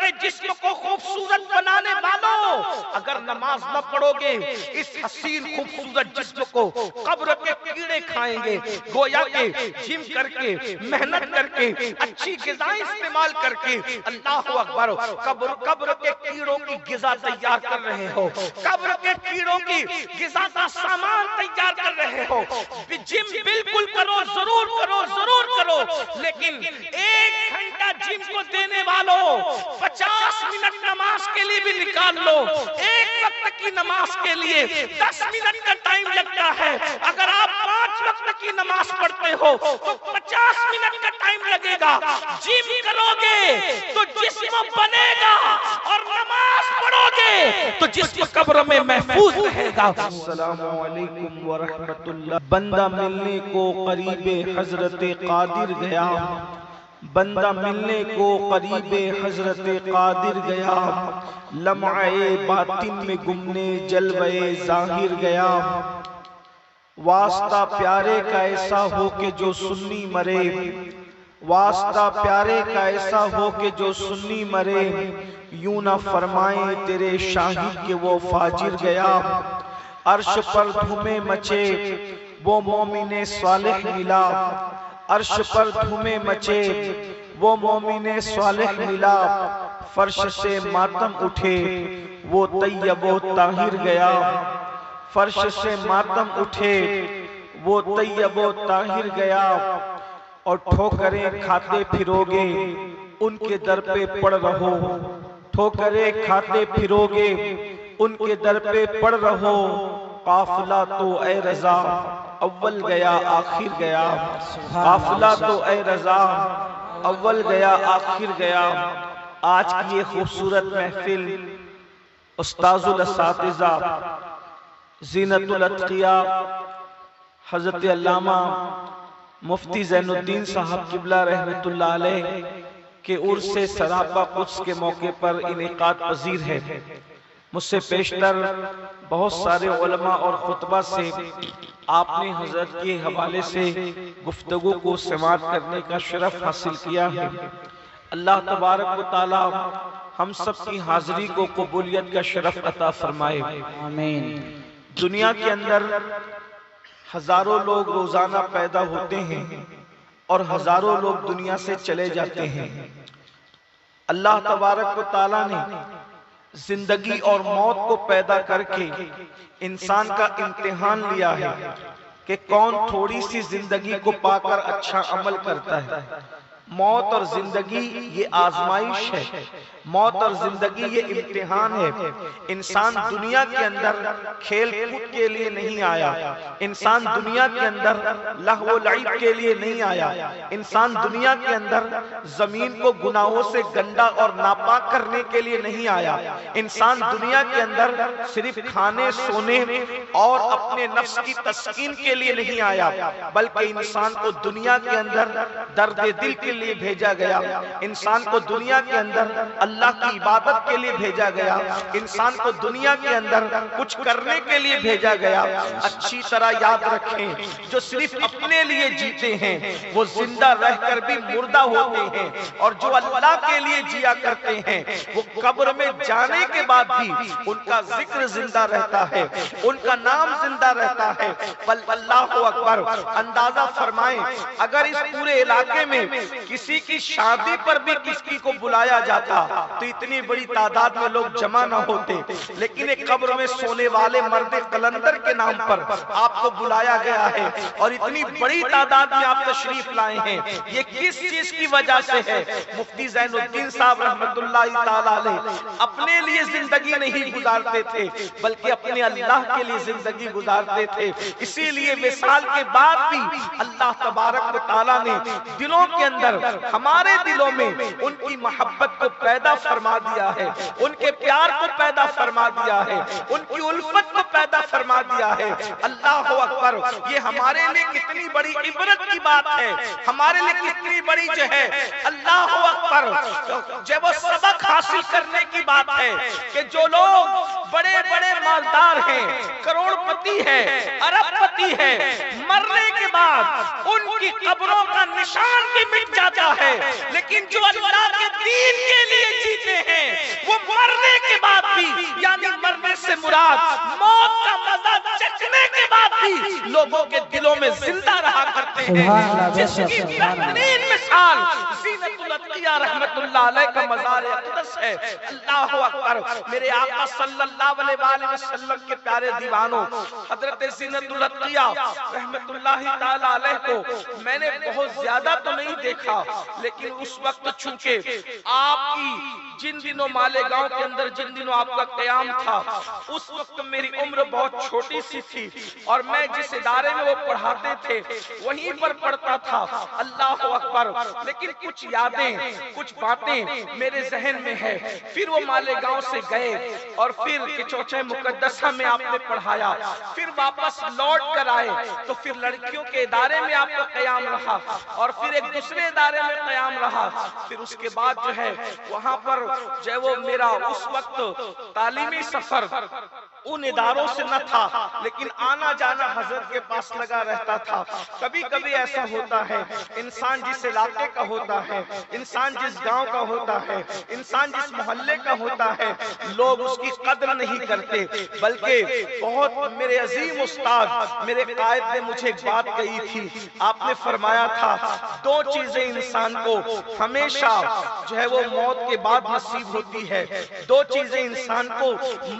کے جسم کو خوبصورت بنانے والوں، اگر نماز نہ پڑھو گے اس حسین خوبصورت جسم کو قبر کے کیڑے کھائیں گے۔ گویا کہ جم کر کے، محنت کر کے، اچھی غذائیں استعمال کر کے، اللہ اکبر، قبر کے کیڑوں کی غذا تیار کر رہے ہو، قبر کے کیڑوں کی غذا کا سامان تیار کر رہے ہو۔ جم بالکل کرو، ضرور کرو، ضرور کرو، لیکن 1 گھنٹہ جم کو دینے والوں 50 منٹ نماز کے لیے بھی نکال لو۔ ایک وقت کی نماز کے لیے 10 منٹ کا ٹائم لگتا ہے، اگر آپ 5 وقت کی نماز پڑھتے ہو تو 50 منٹ کا ٹائم لگے گا۔ جم کرو گے تو جسم بنے گا، اور نماز پڑھو گے تو جسم قبر میں محفوظ رہے گا۔ السلام علیکم ورحمت اللہ۔ بندہ ملنے کو قریب حضرت قادر گیا، بندہ ملنے کو قریب حضرت قادر گیا، لمعے باطن میں گمنے جلوے ظاہر گیا۔ واسطہ پیارے کا ایسا ہو کہ جو سنی مرے، واسطہ پیارے کا ایسا ہو کہ جو سنی مرے، یوں نہ فرمائیں تیرے شاہد کہ وہ فاجر گیا۔ عرش پر دھومے مچے وہ مومن صالح ملا، عرش پر دھومے مچے وہ مومن صالح ملا، فرش سے ماتم اٹھے وہ طیب و طاہر گیا، فرش سے ماتم اٹھے وہ طیب و طاہر گیا۔ اور ٹھوکریں کھاتے پھرو گے ان کے در پہ پڑ رہو، ٹھوکریں کھاتے پھرو گے ان کے در پہ پڑ رہو، قافلہ تو اے رضا اول گیا آخر گیا، قافلہ تو اے رضا اول گیا آخر گیا۔ آج کی یہ خوبصورت محفل استاذ الاساتذہ زینت الاتقیاء حضرت علامہ مفتی زین الدین صاحب قبلہ رحمت اللہ علیہ کے عرس سراپا قدس کے موقع پر انعقاد پذیر ہے۔ مجھ سے پیشتر بہت سارے علماء اور خطبہ سے آپ نے حضرت کے حوالے سے گفتگو کو سماعت کرنے کا شرف حاصل کیا ہے۔ اللہ تبارک و تعالی ہم سب کی حاضری کو قبولیت کا شرف عطا فرمائے، آمین۔ دنیا کے اندر ہزاروں لوگ روزانہ پیدا ہوتے ہیں اور ہزاروں لوگ دنیا سے چلے جاتے ہیں۔ اللہ تبارک و تعالی نے زندگی اور موت کو پیدا کر کے انسان کا امتحان لیا ہے کہ کون تھوڑی سی زندگی کو پا کر اچھا عمل کرتا ہے۔ موت اور زندگی یہ آزمائش ہے، موت اور زندگی یہ امتحان ہے۔ انسان دنیا کے اندر کھیل کود کے لیے نہیں آیا، انسان دنیا کے اندر لہو و لعب کے لیے نہیں آیا، انسان دنیا کے اندر زمین کو گناہوں سے گندا اور ناپاک کرنے کے لیے نہیں آیا، انسان دنیا کے اندر صرف کھانے سونے اور اپنے نفس کی تسکین کے لیے نہیں آیا، بلکہ انسان کو دنیا کے اندر درد دل کے لیے بھیجا گیا، انسان کو دنیا کے اندر اللہ کی عبادت کے لیے بھیجا گیا، انسان کو دنیا کے اندر کچھ کرنے کے لیے بھیجا گیا۔ اچھی طرح یاد رکھیں، جو صرف اپنے لیے جیتے ہیں وہ زندہ رہ کر بھی مردہ ہوتے ہیں، اور جو اللہ کے لیے جیا کرتے ہیں وہ قبر میں جانے کے بعد بھی ان کا ذکر زندہ رہتا ہے، ان کا نام زندہ رہتا ہے۔ بل اللہ اکبر، اندازہ فرمائیں اگر اس پورے علاقے میں کسی کی شادی پر بھی کسی کو بلایا جاتا تو اتنی بڑی تعداد میں لوگ جمع نہ ہوتے، لیکن ایک قبر میں سونے والے مرد قلندر کے نام پر آپ کو بلایا گیا ہے اور اتنی بڑی تعداد میں آپ تشریف لائے ہیں۔ یہ کس چیز کی وجہ سے ہے؟ مفتی زین الدین صاحب رحمت اللہ تعالی علیہ اپنے لیے زندگی نہیں گزارتے تھے بلکہ اپنے اللہ کے لیے زندگی گزارتے تھے، اسی لیے وصال کے بعد بھی اللہ تبارک و تعالی نے دلوں کے اندر، ہمارے دلوں میں ان کی محبت کو پیدا فرما دیا ہے، ان کے پیار کو پیدا فرما دیا ہے، ان کی الفت کو پیدا فرما دیا ہے۔ اللہ اکبر، یہ ہمارے لیے کتنی بڑی عبرت کی بات ہے، ہمارے لیے کتنی بڑی جو ہے اللہ اکبر جب وہ سبق حاصل کرنے کی بات ہے کہ جو لوگ بڑے بڑے مالدار ہیں، کروڑ پتی ہیں، ارب پتی ہیں، مرنے کے بعد ان کی قبروں کا نشان بھی مٹ جاتا ہے، لیکن جو اللہ کے دین کے لیے جیتے ہیں بھی یعنی مرنے سے مراد موت کا مزہ چکھنے کے بعد بھی لوگوں کے دلوں میں زندہ رہا کرتے ہیں، جس کی بہترین مثال زینت العطیہ رحمت اللہ علیہ کا مزار اقدس ہے۔ اللہ اکبر، میرے آقا صلی اللہ علیہ وآلہ وسلم کے پیارے دیوانوں، حضرت زینت العطیہ رحمت اللہ تعالی علیہ کو میں نے بہت زیادہ تو نہیں دیکھا، لیکن اس وقت چونکہ آپ کی جن دنوں مالیگاؤں کے اندر جن دنوں آپ کا قیام تھا، اس وقت میری عمر بہت چھوٹی سی تھی اور میں جس ادارے میں وہ پڑھاتے تھے وہیں پر پڑھتا تھا۔ اللہ اکبر، لیکن کچھ یادیں کچھ باتیں میرے ذہن میں ہے۔ پھر وہ مالیگاؤں سے گئے اور پھر کچوچے مقدسہ میں آپ نے پڑھایا، پھر واپس لوٹ کر آئے تو پھر لڑکیوں کے ادارے میں آپ کا قیام رہا اور پھر ایک دوسرے ادارے میں قیام رہا۔ پھر اس کے بعد جو ہے وہاں پر جو ہے وہ میرا اس وقت تعلیمی سفر ان اداروں سے نہ تھا، لیکن آنا جانا حضرت کے پاس لگا رہتا تھا۔ کبھی کبھی ایسا ہوتا ہے انسان جس علاقے کا ہوتا ہے، انسان جس گاؤں کا ہوتا ہے، انسان جس محلے کا ہوتا ہے، لوگ اس کی قدر نہیں کرتے، بلکہ بہت میرے عظیم استاد میرے قائد نے مجھے ایک بات کہی تھی۔ آپ نے فرمایا تھا دو چیزیں انسان کو ہمیشہ جو ہے وہ موت کے بعد نصیب ہوتی ہے، دو چیزیں انسان کو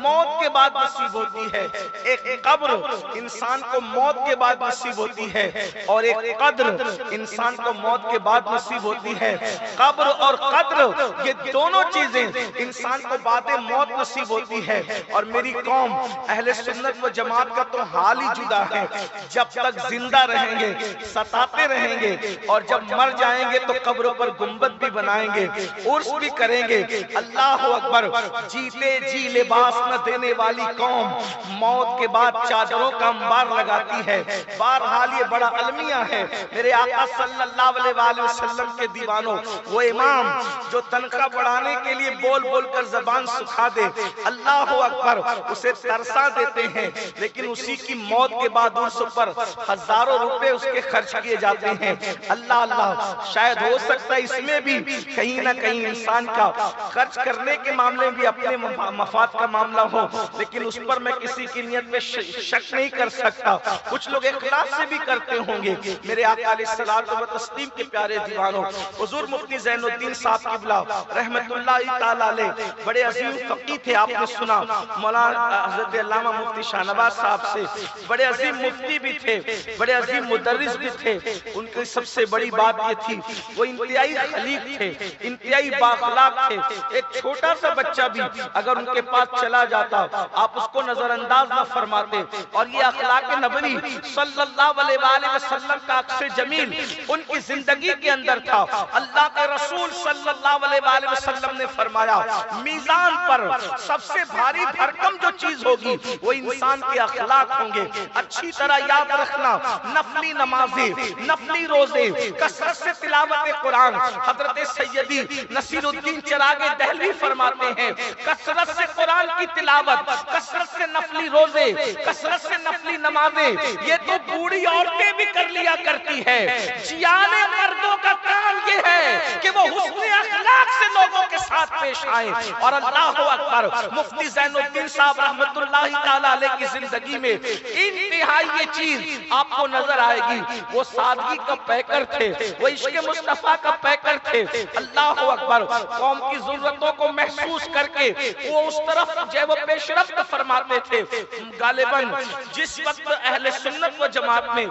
موت کے بعد نصیب ہوتی ہے، ایک قبر انسان کو موت کے بعد نصیب ہوتی ہے اور ایک قدر انسان کو موت کے بعد نصیب ہوتی ہے۔ قبر اور قدر یہ دونوں چیزیں انسان کو بعد موت نصیب ہوتی ہے، اور میری قوم اہل سنت و جماعت کا تو حال ہی جدا ہے، جب تک زندہ رہیں گے ستاتے رہیں گے اور جب مر جائیں گے تو قبروں پر گنبد بھی بنائیں گے، عرس بھی کریں گے۔ اللہ اکبر، جیتے جی لباس نہ دینے والی قوم موت کے بعد چادروں کا انبار لگاتی ہے۔ بہرحال یہ بڑا المیہ ہے۔ میرے آقا صلی اللہ علیہ وآلہ وسلم کے دیوانوں، وہ امام جو تنخواہ بڑھانے کے لیے بول بول کر زبان سکھا دے، اللہ اکبر، اسے ترسا دیتے ہیں، لیکن اسی کی موت کے بعد عرس پر ہزاروں روپے اس کے خرچ کیے جاتے ہیں۔ اللہ اللہ، شاید ہو سکتا ہے اس میں بھی کہیں نہ کہیں انسان کا خرچ کرنے کے معاملے بھی اپنے مفاد کا معاملہ ہو، لیکن اس پر میں کسی کی نیت میں شک نہیں کر سکتا۔ کچھ لوگ اخلاص سے بھی کرتے ہوں گے۔ میرے آقا علیہ الصلوۃ والتسلیم کے پیارے دیوانوں، حضور مفتی زین الدین صاحب قبلہ رحمت اللہ تعالی علیہ بڑے عظیم فقیہ تھے۔ آپ نے سنا مولانا حضرت علامہ مفتی شاہ نواز صاحب سے، بڑے عظیم مفتی بھی تھے، بڑے عظیم مدرس بھی تھے۔ ان کی سب سے بڑی بات یہ تھی وہ انتہائی خلیق تھے، انتہائی بااخلاق تھے۔ ایک چھوٹا سا بچہ بھی اگر ان کے پاس چلا جاتا آپ اس کو نظر انداز نہ فرماتے، اور یہ اخلاق نبوی صلی اللہ علیہ وآلہ وسلم کا عکس جمیل ان کی زندگی کے اندر تھا۔ اللہ کے رسول صلی اللہ علیہ وآلہ وسلم نے فرمایا میزان پر سب سے بھاری بھرکم جو چیز ہوگی وہ انسان کے اخلاق ہوں گے۔ اچھی طرح یاد رکھنا، نفلی نمازیں، نفلی روزے، کثرت سے تلاوت قرآن۔ حضرت سیدی نصیر الدین چراغ دہلوی فرماتے ہیں کثرت سے قرآن کی تلاوت، کثرت سے نفلی روزے، کثرت سے نفلی نمازیں، یہ تو بوڑھی عورتیں بھی کر لیا کرتی ہے۔ جیانے مردوں کا کام یہ ہے کہ وہ حسن اخلاق سے لوگوں کے ساتھ پیش آئیں۔ اور اللہ اکبر، مفتی زین الدین صاحب رحمت اللہ تعالی علیہ کی زندگی میں انتہائی یہ چیز آپ کو نظر آئے گی۔ وہ سادگی کا پیکر تھے، وہ عشق مصطفیٰ کا پیکر تھے۔ اللہ اکبر، قوم کی ضرورتوں کو محسوس کر کے وہ اس طرف جو ہے وہ پیش رفت فرماتے تھے۔ غالباً جس وقت اہل سنت و جماعت میں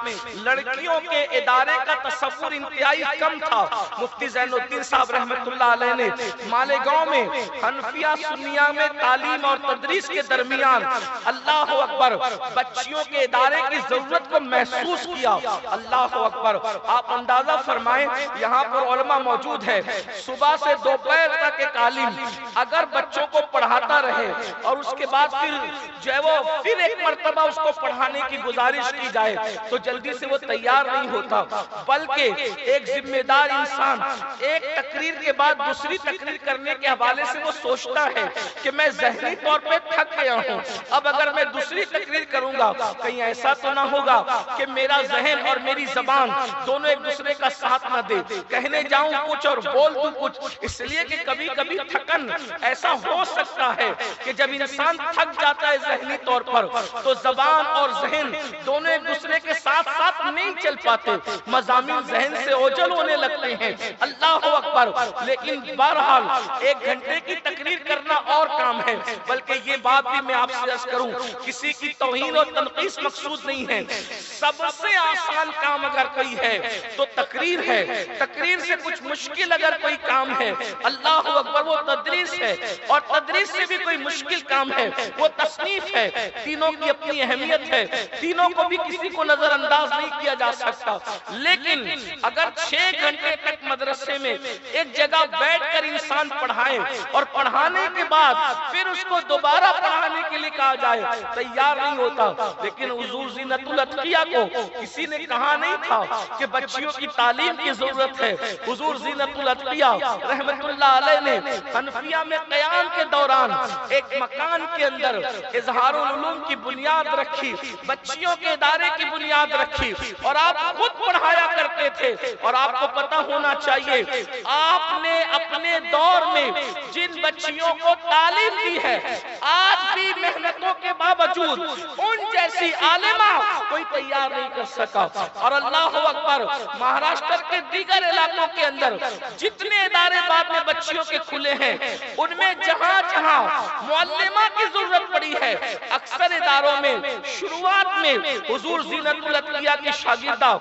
لڑکیوں کے ادارے کا تصور انتہائی کم تھا، مفتی زین الدین صاحب رحمت اللہ علیہ نے مالیگاؤں میں حنفیہ سنیہ میں تعلیم اور تدریس کے درمیان اللہ اکبر بچیوں کے ادارے کی ضرورت کو محسوس کیا۔ اللہ اکبر، آپ اندازہ فرمائیں یہاں پر علماء موجود ہے، صبح سے دوپہر تک ایک عالم اگر بچوں کو پڑھاتا رہے اور اس کے بعد پھر جو ہے وہ پھر ایک مرتبہ اس کو پڑھانے کی گزارش کی جائے تو جلدی سے وہ تیار نہیں ہوتا، بلکہ ایک ذمہ دار انسان ایک تقریر کے بعد دوسری تقریر کرنے کے حوالے سے وہ سوچتا ہے کہ میں ذہنی طور پہ تھک گیا ہوں، اب اگر میں دوسری تقریر کروں گا کہیں ایسا تو نہ ہوگا کہ میرا ذہن اور میری زبان دونوں ایک دوسرے کا ساتھ نہ دے، کہنے جاؤں کچھ اور بول دوں کچھ، اس لیے کہ کبھی کبھی تھکن ایسا ہو سکتا ہے کہ جب انسان تھک جاتا ہے ذہنی طور پر تو زبان اور ذہن دونوں ایک دوسرے کے ساتھ ساتھ نہیں چل پاتے، مضامین ذہن سے اوجھل ہونے لگتے ہیں۔ اللہ اکبر۔ لیکن بہرحال 1 گھنٹے کی تقریر کرنا اور کام ہے، بلکہ یہ بات بھی میں آپ سے عرض کروں، کسی کی توہین اور تنقیص مقصود نہیں ہے، سب سے آسان کام اگر کوئی ہے تو تقریر ہے، تقریر سے کچھ مشکل اگر کوئی کام ہے اللہ اکبر وہ تدریس ہے، اور تدریس سے بھی کوئی مشکل کام ہے وہ تصنیف ہے۔ تینوں کی اپنی اہمیت ہے، تینوں کو بھی کسی کو نظر انداز نہیں کیا جا سکتا، لیکن اگر 6 گھنٹے تک مدرسے میں ایک جگہ بیٹھ کر انسان پڑھائے اور پڑھانے کے بعد پھر اس کو دوبارہ پڑھانے کے لیے کہا جائے تیار نہیں ہوتا۔ لیکن حضور زینت الاتقیاء کو کسی نے کہا نہیں تھا کہ بچیوں کی تعلیم کی ضرورت ہے۔ حضور زینت الاتقیاء رحمت اللہ علیہ نے حنفیہ میں قیام کے دوران ایک مکان کے اندر اظہار العلوم کی بنیاد رکھی، بچیوں کے ادارے کی بنیاد رکھی، اور آپ خود پڑھایا کرتے تھے۔ اور آپ کو پتہ ہونا چاہیے آپ نے اپنے دور میں جن بچیوں کو تعلیم دی ہے آج بھی محنتوں کے باوجود ان جیسی عالمہ کوئی تیار نہیں کر سکا۔ اور اللہ اکبر، مہاراشٹر کے دیگر علاقوں کے اندر جتنے ادارے بعد میں بچیوں کے کھلے ہیں ان میں جہاں جہاں معلمہ کی ضرورت پڑی ہے اکثر اداروں میں شروعات میں حضور زینت الاتقیاء کی شاگردہ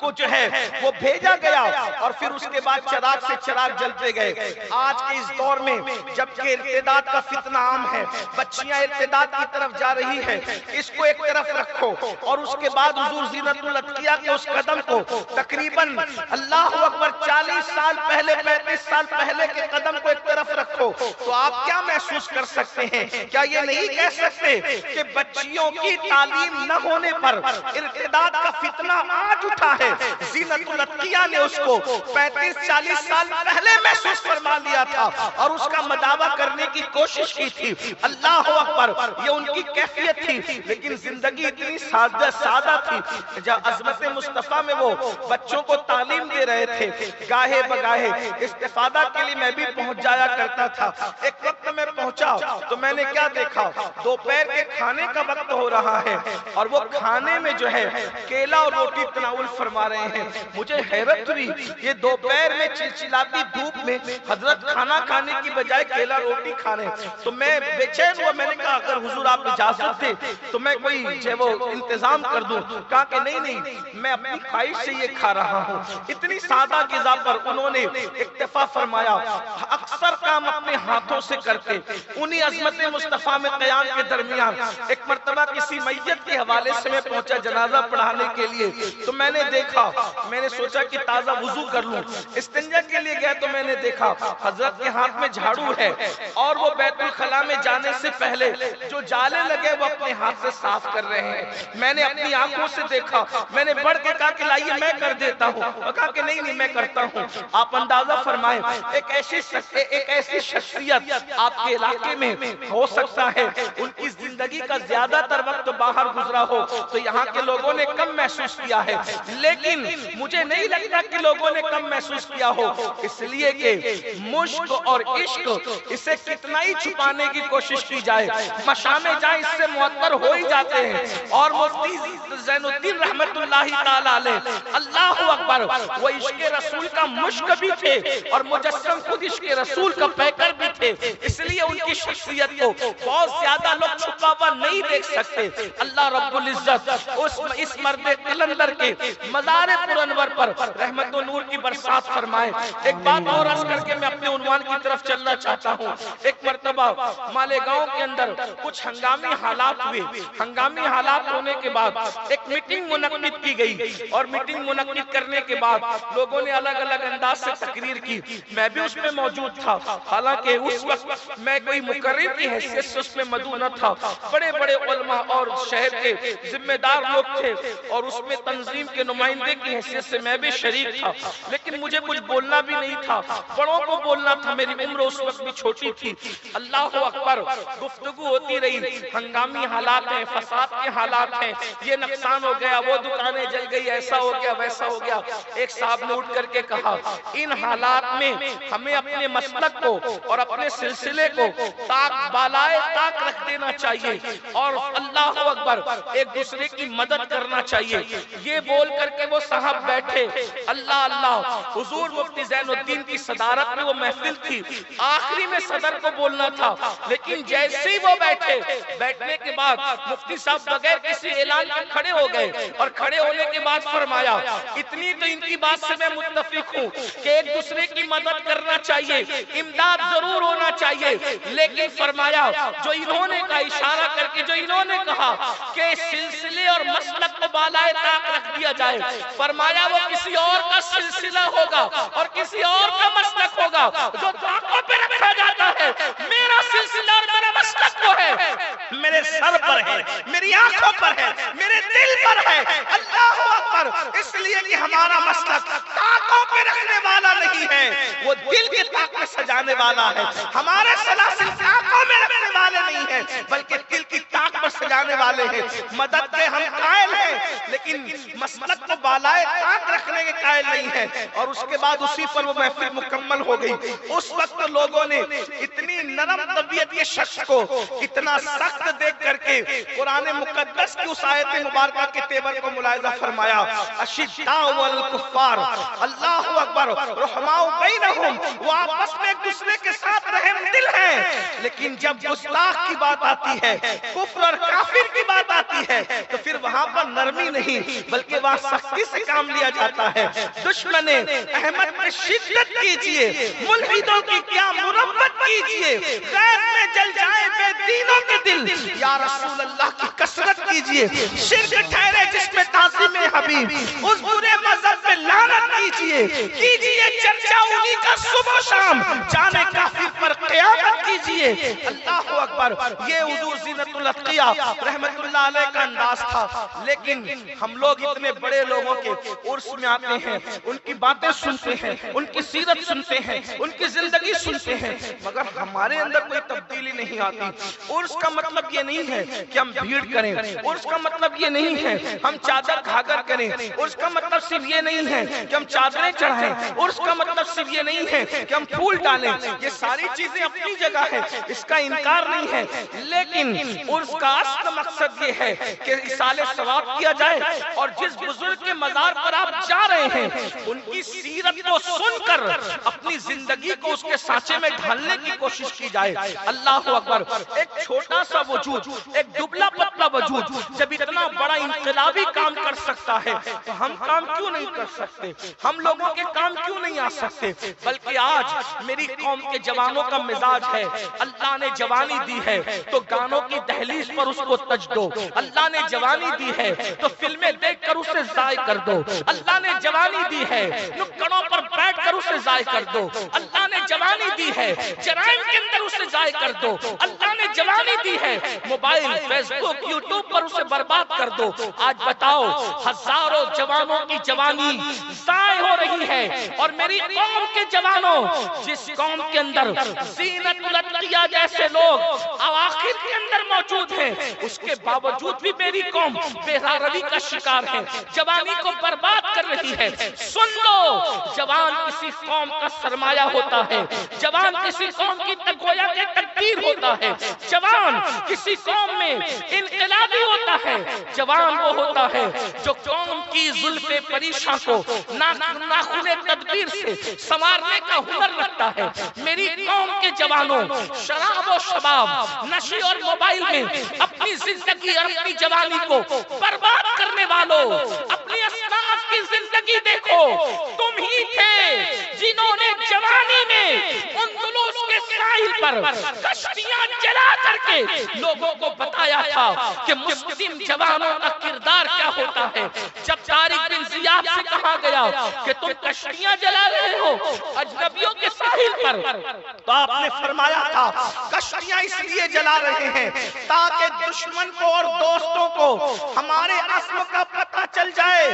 کو جو ہے وہ بھیجا گیا، اور پھر اس کے بعد چراغ سے چراغ جلتے گئے۔ آج کے اس دور میں جبکہ ارتداد کا فتنہ عام ہے، بچیاں ارتداد کی طرف جا رہی ہے، اس کو ایک طرف رکھو، اور اس کے بعد حضور زینت الاتقیاء کے اس قدم کو تقریباً اللہ اکبر 40 سال پہلے 35 سال پہلے کے قدم کو ایک طرف رکھو تو آپ کیا محسوس کر سکتے ہیں؟ کیا یہ نہیں کہہ سکتے کہ بچیوں کی تعلیم نہ ہونے پر ارتداد کا فتنہ آج اٹھا ہے؟ زینت الاتقیاء نے اس کو 35-40 سال پہلے محسوس فرما لیا تھا اور اس کا مداوع کرنے کی کوشش کی تھی۔ اللہ اکبر، یہ ان کی کیفیت تھی، لیکن زندگی اتنی سادہ تھی۔ جب عظمت مصطفیٰ میں وہ بچوں کو تعلیم دے رہے تھے، گاہے بگاہے استفادہ کے لیے میں بھی پہنچ جایا کرتا تھا۔ ایک وقت میں پہنچا تو میں نے کیا دیکھا، دوپہر کے کھانے کا وقت ہو رہا ہے اور وہ کھانے میں جو ہے کیلا اور روٹی تناول فرما رہے ہیں۔ مجھے حیرت ہوئی، یہ دوپہر میں چلچلاتی دھوپ میں حضرت کھانا کھانے کی بجائے کیلا روٹی کھا رہے ہیں۔ تو میں بے چین ہوا، میں نے کہا اگر حضور آپ اجازت دے تو میں کوئی جو وہ انتظام کر دوں۔ کہا کہ نہیں، میں اپنی خواہش سے یہ کھا رہا ہوں۔ اتنی سادہ غذا پر انہوں نے اکتفا فرمایا۔ اکثر کام اپنے ہاتھوں سے کرتے، انہی عظمت مصطفیٰ میں قیام کے درمیان ایک مرتبہ کسی میت کے حوالے سے میں پہنچا جنازہ پڑھانے کے لیے، تو میں نے دیکھا، میں نے سوچا کہ تازہ وضو کر لوں، استنجا کے لیے گیا تو میں نے دیکھا حضرت کے ہاتھ میں جھاڑو ہے اور وہ بیت الخلاء میں جانے سے پہلے جو جالے لگے وہ اپنے ہاتھ سے صاف کر رہے ہیں۔ میں نے اپنی آنکھوں سے دیکھا، میں نے بڑھ کے کہا کہ لائیے میں کر دیتا ہوں، وہ کہا کہ نہیں میں کرتا ہوں۔ آپ اندازہ فرمائیں ایک ایسی شخصیت آپ کے علاقے میں ہو سکتا ہے ان کی زندگی کا زیادہ تر وقت باہر گزرا ہو تو یہاں کے لوگوں نے کم محسوس کیا ہے، لیکن مجھے نہیں لگتا کہ لوگوں نے کم محسوس کیا ہو، اس لیے کہ مشق اور عشق اسے کتنا ہی چھپانے کی کوشش کی جائے، مشامے جائیں اس سے معطر ہو ہی جاتے ہیں۔ اور مفتی زین الدین رحمت اللہ تعالی علیہ، اللہ اکبر، وہ عشق رسول کا مشق بھی تھے اور مجسم خود عشق رسول کا پیکر بھی تھے، اس لیے ان کی شخصیت کو بہت زیادہ لوگ چھپا ہوا نہیں دیکھ سکتے۔ اللہ رب العزت اس مرد قلندر کے مزار پر انور پر رحمت و نور کی برسات فرمائے۔ ایک بات اور عرض کر کے میں اپنے عنوان کی طرف چلنا چاہتا ہوں۔ ایک مرتبہ مالیگاؤں کے اندر کچھ ہنگامی حالات ہوئے، ہنگامی حالات ہونے کے بعد ایک میٹنگ منعقد کی گئی اور میٹنگ منعقد کرنے کے بعد لوگوں نے الگ الگ انداز سے تقریر کی، میں بھی اس میں موجود تھا، حالانکہ اس وقت میں کوئی مقرر کی حیثیت سے اس میں مدعو نہ تھا، بڑے بڑے علماء اور شہر کے ذمہ دار لوگ تھے اور اس میں تنظیم کے نمائندے کی حیثیت سے میں بھی شریک تھا، لیکن مجھے کچھ بولنا بھی نہیں تھا، بڑوں کو بولنا تھا، میری عمر اس وقت بھی چھوٹی تھی۔ اللہ اکبر، گفتگو ہوتی رہی، ہنگامی حالات ہیں، فساد کے حالات ہیں، یہ نقصان ہو گیا، وہ دکانیں جل گئی، ایسا ہو گیا ویسا ہو گیا۔ ایک صاحب نے اٹھ کر کے کہا ان حالات میں ہمیں اپنے مسلک کو اور اپنے سلسلے کو طاق بالائے طاق رکھ دینا چاہیے اور اللہ اکبر ایک دوسرے کی مدد کرنا چاہیے۔ یہ بول کر کے وہ صاحب بیٹھے، اللہ اللہ، حضور مفتی زین الدین کی صدارت میں وہ محفل تھی، آخری میں صدر کو بولنا تھا، لیکن جیسے ہی وہ بیٹھے، بیٹھنے کے بعد مفتی صاحب بغیر کسی اعلان کے کھڑے ہو گئے اور کھڑے ہونے کے بعد فرمایا اتنی تو ان کی بات سے میں متفق ہوں کہ ایک دوسرے کی مدد کرنا چاہیے، امداد ضرور ہونا چاہیے، لیکن فرمایا جو انہوں نے کا اشارہ کر کے جو انہوں نے کہا کہ سلسلے اور مسلک کو بالائے طاق رکھ دیا جائے، فرمایا وہ کسی اور کا سلسلہ ہوگا اور کسی اور کا مسلک ہوگا جو طاقوں پہ رکھا جاتا ہے، میرا سلسلہ اور میرا مسلک وہ ہے، میرے سر پر ہے، میری آنکھوں پر ہے، میرے دل پر ہے۔ اللہ اکبر، اس لیے کہ ہمارا مسلک طاقوں پہ رکھنے والا نہیں ہے، وہ دل کے طاق میں سجانے والا ہے۔ ہمارے سلاسل طاقوں میں رکھنے والے نہیں ہیں بلکہ دل کی طاق پر سجانے والے ہیں۔ مدد کے ہم قائل ہیں لیکن مسلک کو بالائے طاق رکھنے کے قائل نہیں ہیں۔ اور اس کے بعد اسی پر وہ محفل مکمل ہو گئی۔ اس وقت لوگوں نے اتنی نرم طبیعت کے شخص کو اتنا سخت دیکھ کر کے قرآن مقدس کی اس آیت مبارکہ کے تیور کو ملاحظہ فرمایا، اشداء والکفار، اللہ اکبر، رحماء بینہم، وہ آپس میں ایک دوسرے کے ساتھ رحم دل ہیں، لیکن جب گستاخ کی بات آتی ہے، کفر اور کافر کی بات آتی ہے تو پھر وہاں پر نرمی نہیں بلکہ وہاں سختی سے کام لیا جاتا ہے۔ دشمن احمد میں شدت کیجئے، ملحدوں کی کیا مربت کیجئے، غیر میں جل جائے بے دینوں کے دل، یا رسول اللہ کی کثرت کیجئے، شرک ٹھہرے جس میں تعظیم حبیب، اس برے مذہب پہ لعنت کیجئے چرچا انہی کا صبح شام، جانے کافر پر قیامت کیجئے۔ اللہ اکبر، یہ حضور زینت الاتقیاء رحمت اللہ علیہ کا انداز تھا، لیکن ہم لوگ اتنے بڑے لوگوں کے عرس میں آتے ہیں، ان کی باتیں سنتے ہیں، ان کی سیرت سنتے ہیں، ان کی زندگی سنتے ہیں، مگر ہمارے اندر کوئی تبدیلی نہیں آتی۔ عرس کا مطلب یہ نہیں ہے کہ ہم بھیڑ کریں، عرس کا مطلب یہ نہیں ہے ہم چادر گھاگر کریں، عرس کا مطلب صرف یہ نہیں ہے کہ ہم چادریں چڑھائیں، عرس کا مطلب صرف یہ نہیں ہے کہ ہم پھول ڈالیں، یہ ساری چیزیں اپنی جگہ ہے، اس کا انکار نہیں ہے، لیکن عرس کا اصل مقصد یہ ہے کہ اصال ثواب کیا جائے اور جس بزرگ کے مزار پر آپ جا رہے ہیں ان کی سیرت کو سن کر اپنی زندگی کو اس کے سانچے میں ڈھالنے کی کوشش کی جائے۔ اللہ اکبر، ایک چھوٹا سا وجود، ایک دبلا پتلا وجود جب اتنا بڑا انقلابی کام کر سکتا ہے تو ہم کام کیوں نہیں کر سکتے؟ ہم لوگوں کے کام کیوں نہیں آ سکتے؟ بلکہ آج میری قوم کے جوانوں کا مزاج ہے، اللہ نے جوانی دی ہے تو گانوں کی دہلیز پر اس کو تج دو، اللہ نے جوانی دی ہے تو فلمیں دیکھ کر اسے ضائع کر دو، اللہ نے جوانی دی ہے نکڑوں پر بیٹھ کر اسے ضائع کر دو، اللہ نے جوانی دی ہے جرائم کے اندر اسے ضائع کر دو، اللہ نے جوانی دی ہے موبائل، فیس بک، یوٹیوب پر اسے برباد کر دو۔ آج بتاؤ، ہزاروں جوانوں کی جوانی ضائع ہو رہی ہے اور میری قوم کے جوانوں، جس قوم کے اندر زینت الاتقیاء جیسے لوگ اواخر کے اندر موجود ہیں، اس کے باوجود بھی میری قوم بے روی کا شکار ہے، جوانی کو برباد کر رہی ہے۔ سن لو، جوان کسی قوم کا سرمایہ ہوتا ہے، جوان کسی قوم کی گویا کہ تقدیر ہوتا ہے، جوان کسی قوم میں انقلابی ہوتا ہے، جوان وہ ہوتا ہے جو قوم کی زلف پریشاں کو ناخن تدبیر سے سنوارنے کا ہنر رکھتا ہے۔ میری قوم کے جوانوں، شراب و شباب، نشے اور موبائل میں اپنی زندگی اور اپنی جوانی کو برباد کرنے والوں، اپنی اسلاف کی زندگی دیکھو، تم ہی تھے جنہوں نے جوانی میں اندلس کے ساحل پر کشتیاں جلا کر کے لوگوں کو بتایا تھا کہ مسلم جوانوں کا کردار کیا ہوتا ہے. جب طارق بن زیاد سے کہا گیا کہ تم کشتیاں جلا رہے ہو اجنبیوں کے ساحل پر، تو آپ نے فرمایا تھا کشتیاں اس لیے جلا رہے ہیں تاکہ دشمن کو اور دوستوں کو ہمارے عزم کا پتہ چل جائے،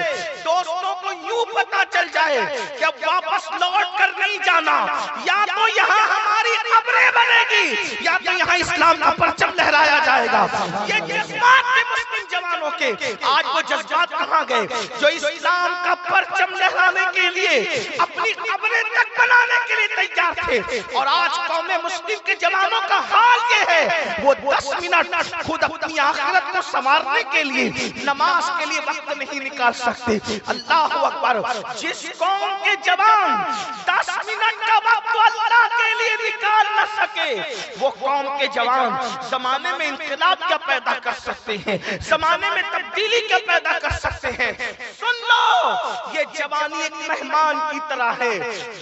دوستوں کو یوں پتہ چل جائے کہ اب واپس لوٹ کر نہیں جانا، یا تو یہاں ہماری قبریں بنے گی یا تو یہاں اسلام کا پرچم لہرایا جائے گا. یہ جذبات تھے مسلم جوانوں کے. آج وہ جذبات کہاں گئے جو اسلام کا پرچم لہرانے کے لیے اپنی قبریں تک بنانے کے لیے تیار تھے؟ اور آج قوم مسلم کے جوانوں کا حال یہ ہے، وہ 10 منٹ خود اپنی آخرت کو سنوارنے کے لیے نماز کے لیے وقت نہیں نکال سکتے. اللہ اکبر. جس قوم کے جوان 10 منٹ کا وقت اللہ کے لیے نکال نہ سکے، وہ قوم کے جوان زمانے میں انقلاب کیا پیدا کر سکتے ہیں، زمانے میں تبدیلی کیا پیدا کر سکتے ہیں. سن لو، یہ جوانی ایک مہمان کی طرح ہے.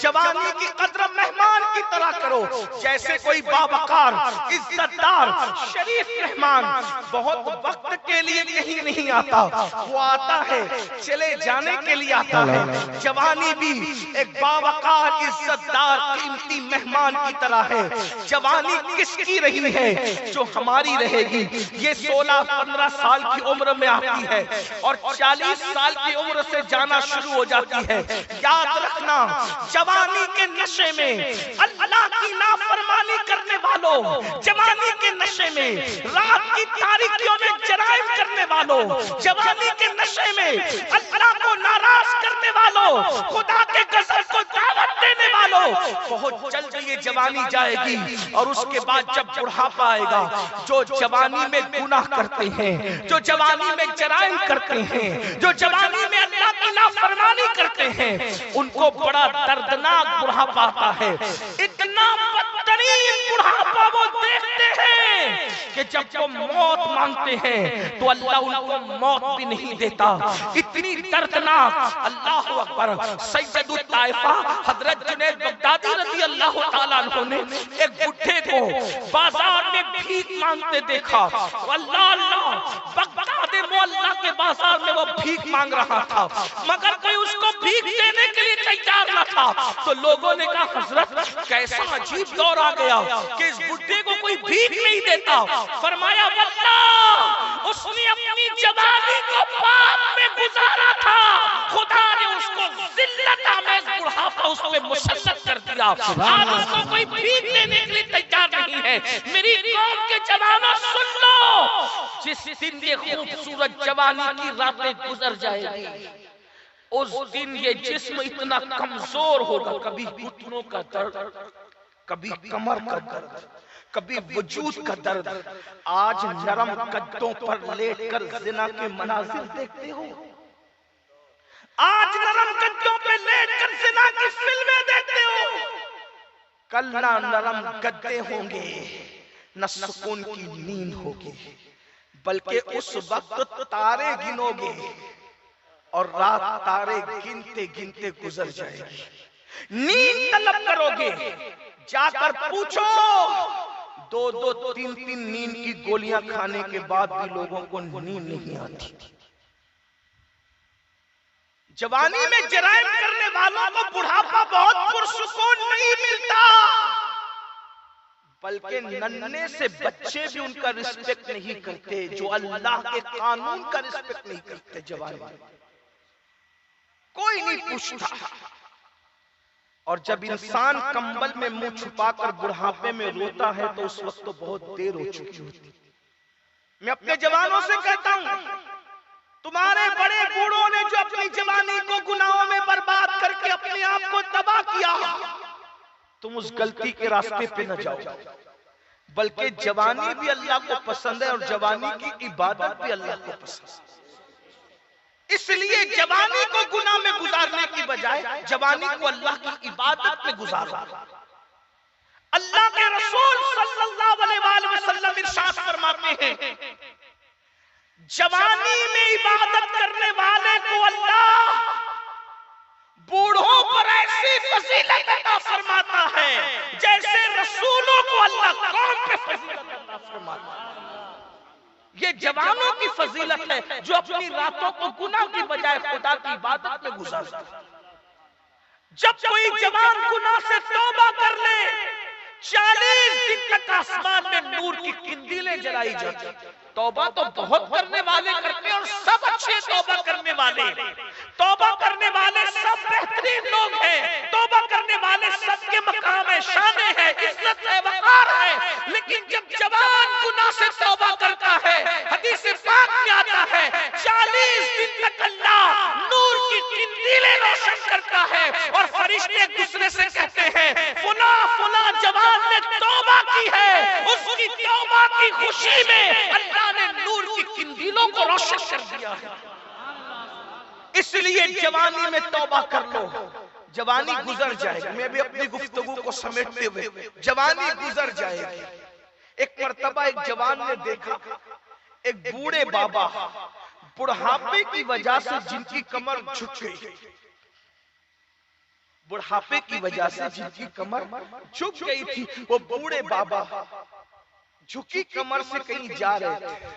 جوانی کی قدر مہمان کی طرح کرو. جیسے کوئی باوقار عزت دار شریف مہمان بہت وقت کے لیے کہیں نہیں آتا، وہ آتا ہے چلے جانے کے لیے آتا ہے. جوانی بھی ایک باوقار عزت دار قیمتی مہمان کی طرح ہے. جوانی کس کی رہی ہے؟ جو ہماری رہے گی. یہ 16-15 سال کی عمر میں آتی ہے اور 40 سال کی عمر سے جانا شروع ہو جاتی ہے. یاد رکھنا، جوانی کے نشے میں اللہ کی نافرمانی کرنے والوں، جوانی کے نشے میں رات کی تاریکیوں میں جرائم کرنے والوں، جوانی کے نشے میں اللہ کو ناراض کرنے والوں، خدا کے غضب کو دعوت دینے والوں، بہت جلد یہ جوانی جائے گی. اور اس کے بعد جب بڑھاپا آئے گا، جو جوانی میں گناہ کرتے ہیں، جو جوانی میں جرائم کرتے ہیں، جو جوانی میں اللہ کی نافرمانی کرتے ہیں، ان کو بڑا دردناک بڑھاپا آتا ہے. اتنا بدترین بڑھاپا وہ دیکھتے ہیں کہ جب وہ موت مانگتے ہیں تو اللہ ان کو موت بھی نہیں دیتا. اتنی دردناک. اللہ اکبر. سید الطائفہ حضرت جنید بغدادی رضی اللہ تعالیٰ عنہ نے ایک بڈھے کو بازار میں بھیک مانگتے دیکھا. اللہ اللہ، بغداد معلیٰ کے بازار میں وہ بھیک مانگ رہا تھا مگر کوئی اس کو بھیک دینے کے لیے تیار نہ تھا. تو لوگوں نے کہا حضرت کیسا عجیب دور آ گیا کہ اس بڈھے کو کوئی بھیک نہیں دیتا. فرمایا واللہ اس نے اپنی جوانی کو پاپ میں گزارا تھا، خدا نے اس کو ذلت آمیز بڑھاپا اس پہ مسلط کر دیا. آج اس کو کوئی بھیک دینے کے لیے تیار نہیں ہے. میری قوم کے جوانوں سن لو، جس دن یہ خوبصورت جوانی کی راتیں گزر جائے گی، اس دن یہ جسم اتنا کمزور ہوگا، کبھی گھٹنوں کا درد، کبھی کمر کا درد، کبھی وجود کا درد. آج نرم قدوں پر لیٹ کر زنا کے مناظر دیکھتے ہو، آج نرم قدوں پر لیٹ کر زنا کی فلمیں دیکھتے ہو. کل نہ نرم گدے ہوں گے، نہ سکون کی نیند ہوگی، بلکہ اس وقت تارے گنو گے اور رات تارے گنتے گنتے گزر جائے گی. نیند طلب کرو گے، جا کر پوچھو. 2-3 نیند کی گولیاں کھانے کے بعد بھی لوگوں کو نیند نہیں آتی. جوانی میں جرائم کرنے والوں کو بڑھاپا بہت پرسکون نہیں ملتا، بلکہ ننھے سے بچے بھی ان کا رسپیکٹ نہیں کرتے، جو اللہ کے قانون کا رسپیکٹ نہیں کرتے. جوانی کوئی نہیں پوچھتا. اور جب انسان کمبل میں منہ چھپا کر بڑھاپے میں روتا ہے تو اس وقت تو بہت دیر ہو چکی ہوتی. میں اپنے جوانوں سے کہتا ہوں، تمہارے بڑے بوڑھوں نے جو اپنی جوانی کو گناہوں میں برباد کر کے اپنے آپ کو تباہ کیا، تم اس غلطی کے راستے پہ نہ جاؤ. بلکہ جوانی بھی اللہ کو پسند ہے اور جوانی کی عبادت بھی اللہ کو پسند ہے. اس لیے جوانی کو گناہ میں گزارنے کی بجائے جوانی کو اللہ کی عبادت میں گزارا. اللہ کے رسول صلی اللہ علیہ وآلہ وسلم ارشاد فرماتے ہیں، جوانی میں عبادت کرنے والے کو اللہ بوڑھوں پر ایسی فضیلت عطا فرماتا ہے جیسے رسولوں کو کو اللہ قوم پہ فضیلت عطا فرماتا ہے۔ یہ جوانوں کی فضیلت ہے جو اپنی راتوں کو گناہ کی بجائے خدا کی عبادت میں گزارتا ہے۔ جب کوئی جوان گناہ سے توبہ کر لے 40 دن تک آسمان میں نور کی قندیلیں جلائی جاتی۔ توبہ تو بہت کرنے والے کرتے اور سب اچھے توبہ کرنے والے، توبہ کرنے والے سب بہترین لوگ ہیں، توبہ کرنے والے سب کے مقام ہے، شان ہے، عزت ہے، وقار ہے، لیکن جب جوان گناہ سے توبہ کرتا ہے حدیث پاک میں آتا ہے 40 دن تک اللہ نور کی قندیلیں روشن کرتا ہے اور فرشتے ایک دوسرے سے کہتے ہیں فلاں فلاں جوان نے توبہ کی ہے، اس کی توبہ کی خوشی میں اللہ نے نور کی قندیلوں کو روشن کر دیا ہے۔ اس لیے جوانی میں توبہ کر لو، جوانی گزر جائے گی۔ میں بھی اپنی گفتگو کو سمیٹتے ہوئے، جوانی گزر جائے گی۔ ایک مرتبہ ایک جوان نے دیکھا ایک بوڑھے بابا بڑھاپے کی وجہ سے جن کی کمر جھک گئی، بڑھاپے کی وجہ سے جن کی کمر جھک گئی تھی، وہ بوڑھے بابا جھکی کمر سے کہیں جا رہے تھے۔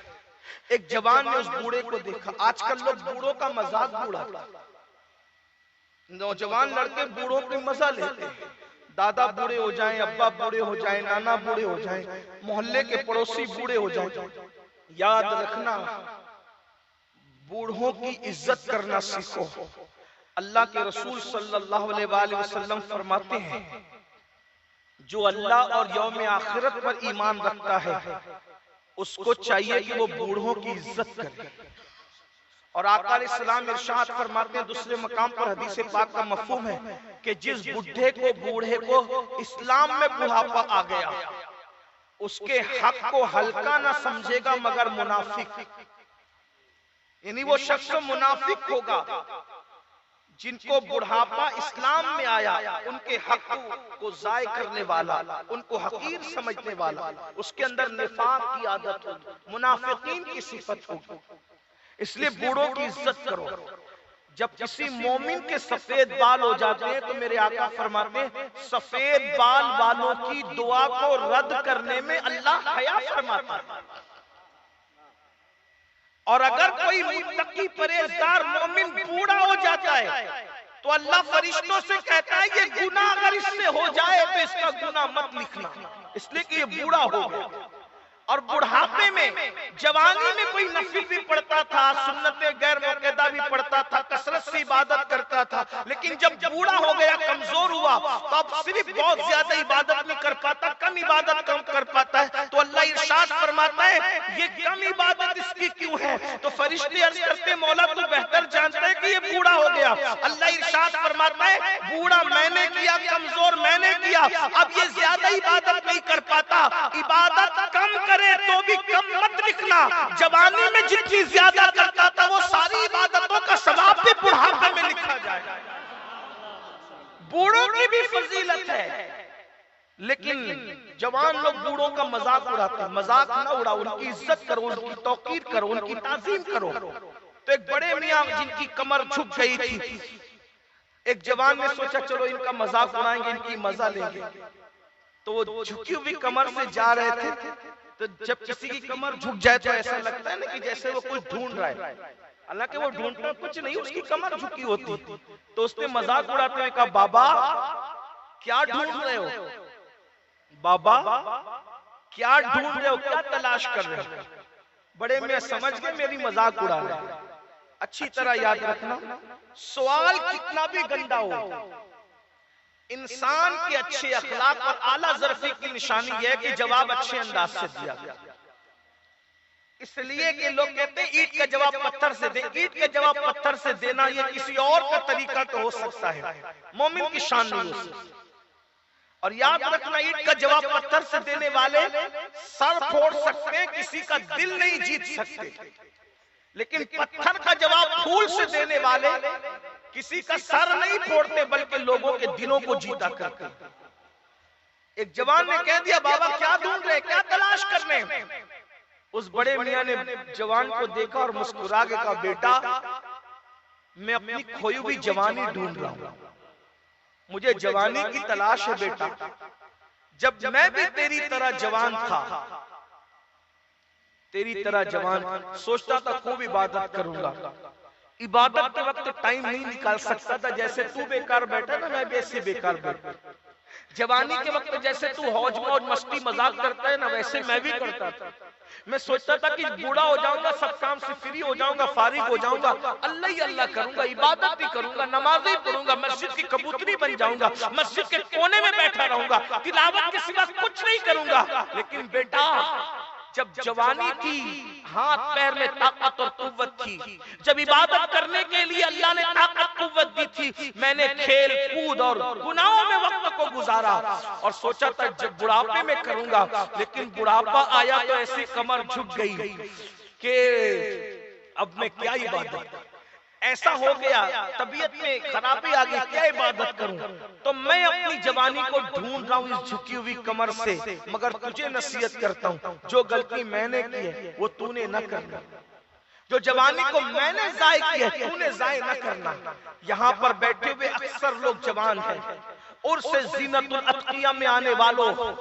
ایک جوان نے اس بوڑھے کو دیکھا۔ آج کل لوگ بوڑھوں کا مذاق اڑاتے ہیں، نوجوان لڑکے بوڑھوں کے مزہ لیتے ہیں، دادا بوڑھے ہو جائیں، ابا بوڑھے ہو جائیں، نانا بوڑھے ہو جائیں، محلے کے پڑوسی بوڑھے ہو جائیں، یاد رکھنا بوڑھوں کی عزت کرنا سیکھو۔ اللہ کے رسول صلی اللہ علیہ وآلہ وسلم فرماتے ہیں جو اللہ اور یوم آخرت پر ایمان رکھتا ہے اس کو چاہیے کہ وہ بوڑھوں کی عزت کرے۔ اور آقا علیہ السلام ارشاد فرماتے ہیں دوسرے مقام پر، حدیث پاک کا مفہوم ہے کہ جس بوڑھے کو اسلام میں بڑھاپا آ گیا اس کے حق کو ہلکا نہ سمجھے گا مگر منافق، یعنی وہ شخص منافق ہوگا جن کو بڑھاپا اسلام میں آیا، ان کے حق کو ضائع کرنے والا، ان کو حقیر سمجھنے والا، اس کے اندر نفاق کی عادت ہوگی، منافقین کی صفت ہوگی۔ اس لیے بوڑھوں کی عزت کرو۔ جب کسی مومن کے سفید بال ہو جاتے ہیں تو میرے آقا فرماتے ہیں سفید بال والوں کی دعا کو رد کرنے میں اللہ حیا فرماتا ہے۔ اور اگر کوئی متقی پرہیزگار مومن بوڑھا ہو جاتا ہے تو اللہ فرشتوں سے کہتا ہے یہ گناہ اگر اس سے ہو جائے تو اس کا گناہ مت لکھنا، اس لیے کہ یہ بوڑھا ہو گیا۔ اور بڑھاپے میں جوانی میں کوئی نفل بھی پڑھتا تھا، سنتیں غیر موقعہ بھی پڑھتا تھا، کثرت سے عبادت کرتا تھا، لیکن جب بوڑھا ہو گیا، کمزور ہوا تو اب صرف بہت زیادہ عبادت نہیں کر پاتا، کم عبادت کم کر پاتا ہے، تو اللہ ارشاد فرماتا ہے یہ کم عبادت اس کی کیوں ہے؟ تو فرشتے عرض کرتے مولا تو بہتر جانتا ہے کہ یہ بوڑھا ہو گیا۔ اللہ ارشاد فرماتا ہے بوڑھا میں نے کیا، کمزور میں نے کیا، اب یہ زیادہ عبادت نہیں کر پاتا، عبادت کم کرے تو بھی کم مت لکھنا۔ جوانی میں جتنی زیادہ کرتا تھا وہ ساری عبادتوں کا ثواب بھی بڑھاپے میں لکھا جائے۔ بوڑھوں کی بھی فضیلت ہے، لیکن جوان لوگ بوڑھوں کا مذاق اڑاتے ہیں۔ مذاق نہ اڑاؤ، ان کی عزت کرو، ان کی توقیر کرو، ان کی تعظیم کرو۔ تو ایک بڑے میاں جن کی کمر جھک گئی تھی، ایک جوان نے سوچا چلو ان کا مذاق اڑائیں گے، ان کی مزہ لیں گے، تو وہ جھکی ہوئی کمر سے جا رہے تھے۔ تو جب کسی کی کمر جھک جائے تو ایسا لگتا ہے نا کہ جیسے وہ کچھ ڈھونڈ رہا ہے، حالانکہ وہ ڈھونڈنا کچھ نہیں، اس کی کمر جھکی ہوتی۔ تو اس نے مذاق اڑاتے ہوئے کہا بابا کیا ڈھونڈ رہے ہو؟ بابا کیا ڈھونڈ رہے ہو، کیا تلاش کر رہے ہو؟ بڑے میں سمجھ گئے میری مذاق اڑا رہے ہیں۔ اچھی طرح یاد رکھنا سوال کتنا بھی گندا ہو، انسان کے اچھے اخلاق اور اعلیٰ ظرفی کی نشانی یہ ہے کہ جواب اچھے انداز سے دیا گیا۔ اس لیے کہ لوگ کہتے ہیں اینٹ کا جواب پتھر سے دے، اینٹ کا جواب پتھر سے دینا یہ کسی اور کا طریقہ تو ہو سکتا ہے، مومن کی شان نہیں ہو سکتی۔ اور یاد رکھنا اینٹ کا جواب پتھر سے دینے والے سر پھوڑ سکتے ہیں، کسی کا دل نہیں جیت سکتے، لیکن پتھر کا جواب پھول سے دینے والے کسی کا سر نہیں پھوڑتے بلکہ لوگوں کے دلوں کو جیتا کرتے۔ ایک جوان نے کہہ دیا بابا کیا ڈھونڈ رہے، کیا تلاش کر رہے ہیں؟ اس بڑے میاں نے جوان کو دیکھا اور مسکرا کے کہا بیٹا میں اپنی کھوئی ہوئی جوانی ڈھونڈ رہا ہوں، مجھے جوانی کی تلاش ہے بیٹا۔ جب میں بھی تیری طرح جوان تھا، تیری طرح جوان سوچتا تھا خوب عبادت کروں گا، عبادت کے وقت ٹائم نہیں نکال سکتا تھا، جیسے تو بیکار بیٹھا نا میں بھی ایسے بیکار بیٹھا، جوانی کے وقت جیسے تو ہوج موج مستی مذاق کرتا ہے نا ویسے میں بھی کرتا تھا، میں سوچتا تھا کہ بوڑھا ہو جاؤں گا، سب کام سے فری ہو جاؤں گا، فارغ ہو جاؤں گا، اللہ ہی اللہ کروں گا، عبادت بھی کروں گا، نمازیں پڑھوں گا، مسجد کی کبوتری بن جاؤں گا، مسجد کے کونے میں بیٹھا رہوں گا، تلاوت کے سوا کچھ نہیں کروں گا۔ لیکن بیٹا جب جوانی تھی، ہاتھ پیر میں طاقت اور قوت تھی، جب عبادت کرنے کے لیے اللہ نے طاقت قوت دی تھی، میں نے کھیل کود اور گناہوں میں وقت کو گزارا اور سوچا تھا جب بڑھاپے میں کروں گا، لیکن بڑھاپا آیا تو ایسی کمر جھک گئی کہ اب میں کیا عبادت، ایسا ہو گیا طبیعت میں خرابی آ گئی، کیا عبادت کروں؟ تو میں اپنی جوانی کو ڈھونڈ رہا ہوں اس جھکی ہوئی کمر سے، مگر تجھے نصیحت کرتا ہوں جو غلطی میں نے کی ہے وہ تو نے نہ کرنا، جو جوانی کو میں نے ضائع کی ہے تو نے ضائع نہ کرنا۔ یہاں پر بیٹھے ہوئے اکثر لوگ جوان ہیں، اور سے زینت الاتقیہ میں آنے والوں،